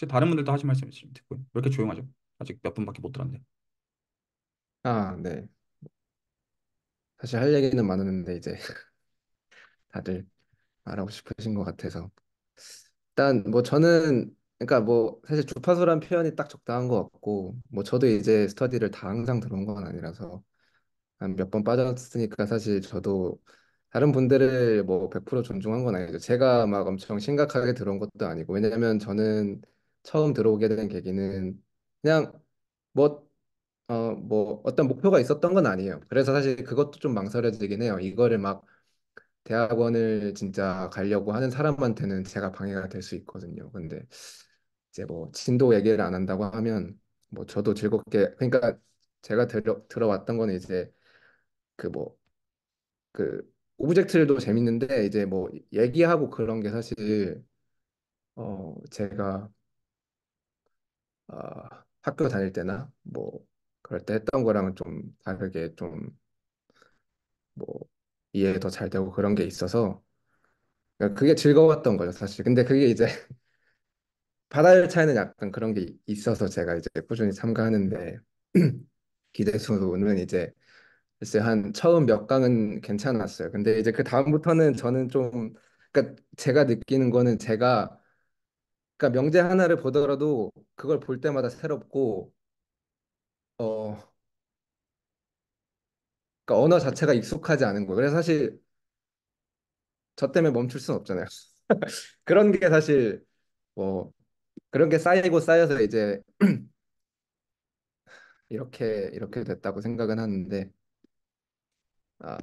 다른 분들도 하신 말씀 있으시면 듣고요. 왜 이렇게 조용하죠? 아직 몇 분밖에 못 들었는데. 아, 네. 사실 할 얘기는 많았는데 이제 다들 말하고 싶으신 것 같아서. 일단 뭐 저는 그러니까 뭐 사실 주파수란 표현이 딱 적당한 것 같고 뭐 저도 이제 스터디를 다 항상 들어온 건 아니라서 한 몇 번 빠졌으니까 사실 저도 다른 분들을 뭐 100% 존중한 건 아니죠. 제가 막 엄청 심각하게 들어온 것도 아니고 왜냐면 저는 처음 들어오게 된 계기는 그냥 뭐 뭐 어떤 목표가 있었던 건 아니에요. 그래서 사실 그것도 좀 망설여지긴 해요. 이거를 막 대학원을 진짜 가려고 하는 사람한테는 제가 방해가 될 수 있거든요. 근데 이제 뭐 진도 얘기를 안 한다고 하면 뭐 저도 즐겁게 그러니까 제가 들어왔던 거는 이제 그 뭐 그 오브젝트들도 재밌는데 이제 뭐 얘기하고 그런 게 사실 제가 학교 다닐 때나 뭐 그럴 때 했던 거랑은 좀 다르게 좀 뭐 이해 더 잘 되고 그런 게 있어서 그러니까 그게 즐거웠던 거죠 사실. 근데 그게 이제 바다를 차이는 약간 그런 게 있어서 제가 이제 꾸준히 참가하는데 기대수는 이제 글쎄 한 처음 몇 강은 괜찮았어요. 근데 이제 그 다음부터는 저는 좀 그러니까 제가 느끼는 거는 제가 그러니까 명제 하나를 보더라도 그걸 볼 때마다 새롭고 어 그러니까 언어 자체가 익숙하지 않은 거예요. 그래서 사실 저 때문에 멈출 수는 없잖아요. 그런 게 사실 뭐 그런 게 쌓이고 쌓여서 이제 이렇게 됐다고 생각은 하는데 아,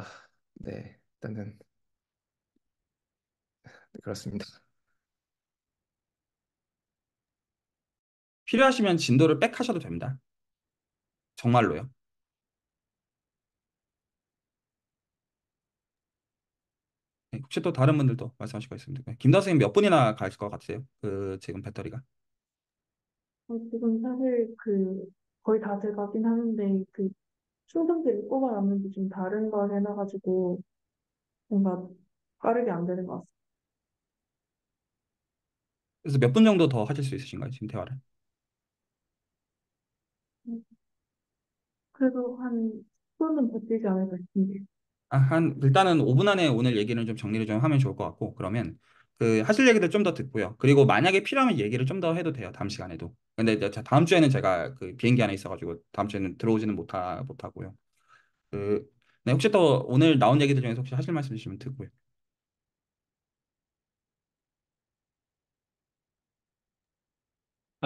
네. 일단은 그렇습니다. 필요하시면 진도를 백하셔도 됩니다. 정말로요. 네, 혹시 또 다른 분들도 말씀하실 거 있습니까? 네, 김다선생님 몇 분이나 갈 것 같으세요? 그 지금 배터리가. 지금 사실 거의 다 돼가긴 하는데 충전기를 꼽아놨는데 좀 다른 걸 해놔가지고 뭔가 빠르게 안 되는 것 그래서 몇 분 정도 더 하실 수 있으신가요? 지금 대화를. 같습니다. 그래도 한 10분은 버티지 않을까 싶은데. 일단은 5분 안에 오늘 얘기는 좀 정리를 좀 하면 좋을 것 같고, 그러면 그 하실 얘기들 좀 더 듣고요. 그리고 만약에 필요하면 얘기를 좀 더 해도 돼요. 다음 시간에도. 근데 이제 다음 주에는 제가 그 비행기 안에 있어가지고 다음 주에는 들어오지는 못하고요. 그, 네, 혹시 또 오늘 나온 얘기들 중에서 혹시 하실 말씀 있으시면 듣고요.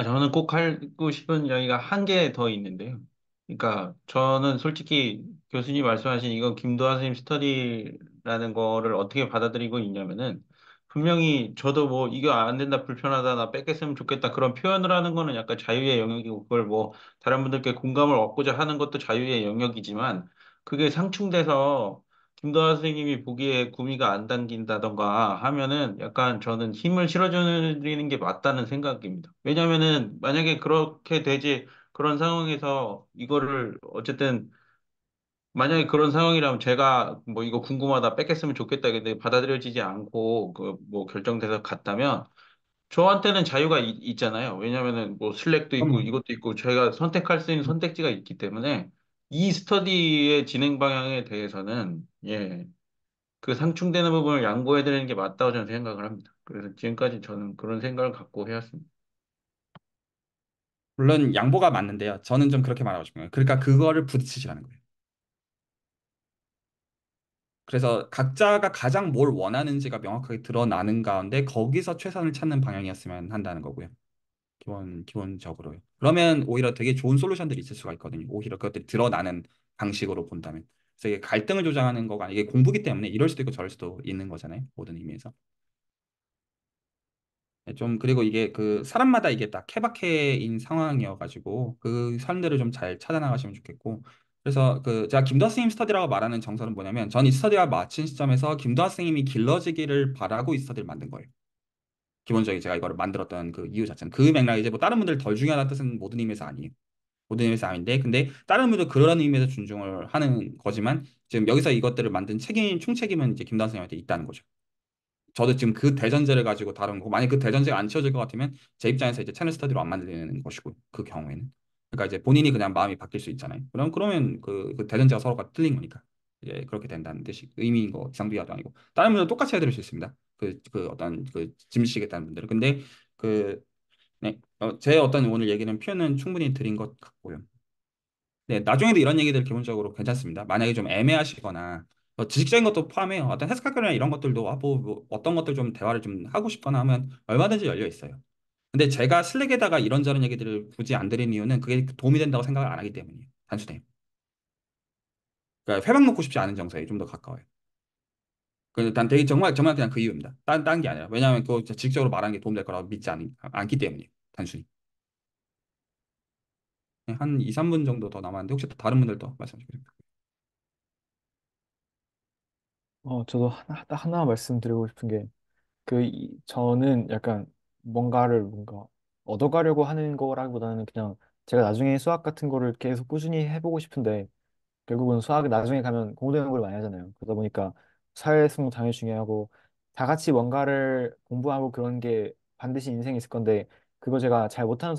저는 꼭 하고 싶은 이야기가 한 개 더 있는데요. 그러니까 저는 솔직히 교수님 말씀하신 이거 김도하 선생님 스터디라는 거를 어떻게 받아들이고 있냐면은 분명히 저도 뭐 이거 안 된다 불편하다 나 뺏겼으면 좋겠다 그런 표현을 하는 거는 약간 자유의 영역이고 그걸 뭐 다른 분들께 공감을 얻고자 하는 것도 자유의 영역이지만 그게 상충돼서 김도하 선생님이 보기에 구미가 안 당긴다던가 하면은 약간 저는 힘을 실어주는 게 맞다는 생각입니다. 왜냐면은 만약에 그렇게 되지 그런 상황에서 이거를 어쨌든 만약에 그런 상황이라면 제가 뭐 이거 궁금하다 뺏겼으면 좋겠다 근데 받아들여지지 않고 그 뭐 결정돼서 갔다면 저한테는 자유가 있잖아요. 왜냐면은 뭐 슬랙도 있고 그럼요. 이것도 있고 제가 선택할 수 있는 선택지가 있기 때문에 이 스터디의 진행 방향에 대해서는 그 상충되는 부분을 양보해 드리는 게 맞다고 저는 생각을 합니다. 그래서 지금까지 저는 그런 생각을 갖고 해왔습니다. 물론 양보가 맞는데요. 저는 좀 그렇게 말하고 싶어요. 그러니까 그거를 부딪히시라는 거예요. 그래서 각자가 가장 뭘 원하는지가 명확하게 드러나는 가운데 거기서 최선을 찾는 방향이었으면 한다는 거고요. 기본적으로요. 그러면 오히려 되게 좋은 솔루션들이 있을 수가 있거든요. 오히려 그것들이 드러나는 방식으로 본다면. 그래서 이게 갈등을 조장하는 거가 아니라 이게 공부기 때문에 이럴 수도 있고 저럴 수도 있는 거잖아요. 모든 의미에서. 네, 좀 그리고 이게 그 사람마다 이게 딱 케바케인 상황이어가지고 그 선들을 좀 잘 찾아나가시면 좋겠고 그래서 그 제가 김도하 스님 스터디라고 말하는 정설은 뭐냐면 전 이 스터디가 마친 시점에서 김도하 스님이 길러지기를 바라고 이 스터디를 만든 거예요. 기본적인 제가 이거를 만들었던 그 이유 자체는 그 맥락이 이제 뭐 다른 분들 덜 중요하다는 뜻은 모든 의미에서 아니에요. 모든 의미에서 아닌데 근데 다른 분들 그런 의미에서 존중을 하는 거지만 지금 여기서 이것들을 만든 총책임은 이제 김도하 스님한테 있다는 거죠. 저도 지금 그 대전제를 가지고 다룬 거고 만약 그 대전제가 안 채워질 것 같으면 제 입장에서 이제 채널 스터디로 안 만들는 것이고 그 경우에는 그러니까 이제 본인이 그냥 마음이 바뀔 수 있잖아요. 그러면 그 대전제가 서로가 틀린 거니까 이제 그렇게 된다는 뜻이 의미인 거 이상비하도 아니고 다른 분도 똑같이 해드릴 수 있습니다. 그 어떤 그 짐쓰시겠다는 분들은. 근데 그 네, 제 어떤 오늘 얘기는 표현은 충분히 드린 것 같고요. 네, 나중에도 이런 얘기들 기본적으로 괜찮습니다. 만약에 좀 애매하시거나 지식적인 것도 포함해요. 어떤 해석학교나 이런 것들도 뭐 어떤 것들 좀 대화를 좀 하고 싶거나 하면 얼마든지 열려 있어요. 근데 제가 슬랙에다가 이런저런 얘기들을 굳이 안 드리는 이유는 그게 도움이 된다고 생각을 안 하기 때문이에요. 단순해요. 그러니까 회방 놓고 싶지 않은 정서에 좀 더 가까워요. 난 되게 정말 정말 그냥 그 이유입니다. 딴 게 아니라. 왜냐하면 그거 지식적으로 말하는 게 도움될 거라고 믿지 않기 때문이에요. 단순히. 네, 한 2, 3분 정도 더 남았는데 혹시 다른 분들도 말씀해 주세요. 저도 딱 하나 말씀드리고 싶은 게, 저는 약간 뭔가 얻어가려고 하는 거라기보다는 그냥 제가 나중에 수학 같은 거를 계속 꾸준히 해보고 싶은데, 결국은 수학이 나중에 가면 공동연구를 많이 하잖아요. 그러다 보니까 사회성 당연히 중요하고, 다 같이 뭔가를 공부하고 그런 게 반드시 인생에 있을 건데, 그거 제가 잘 못하는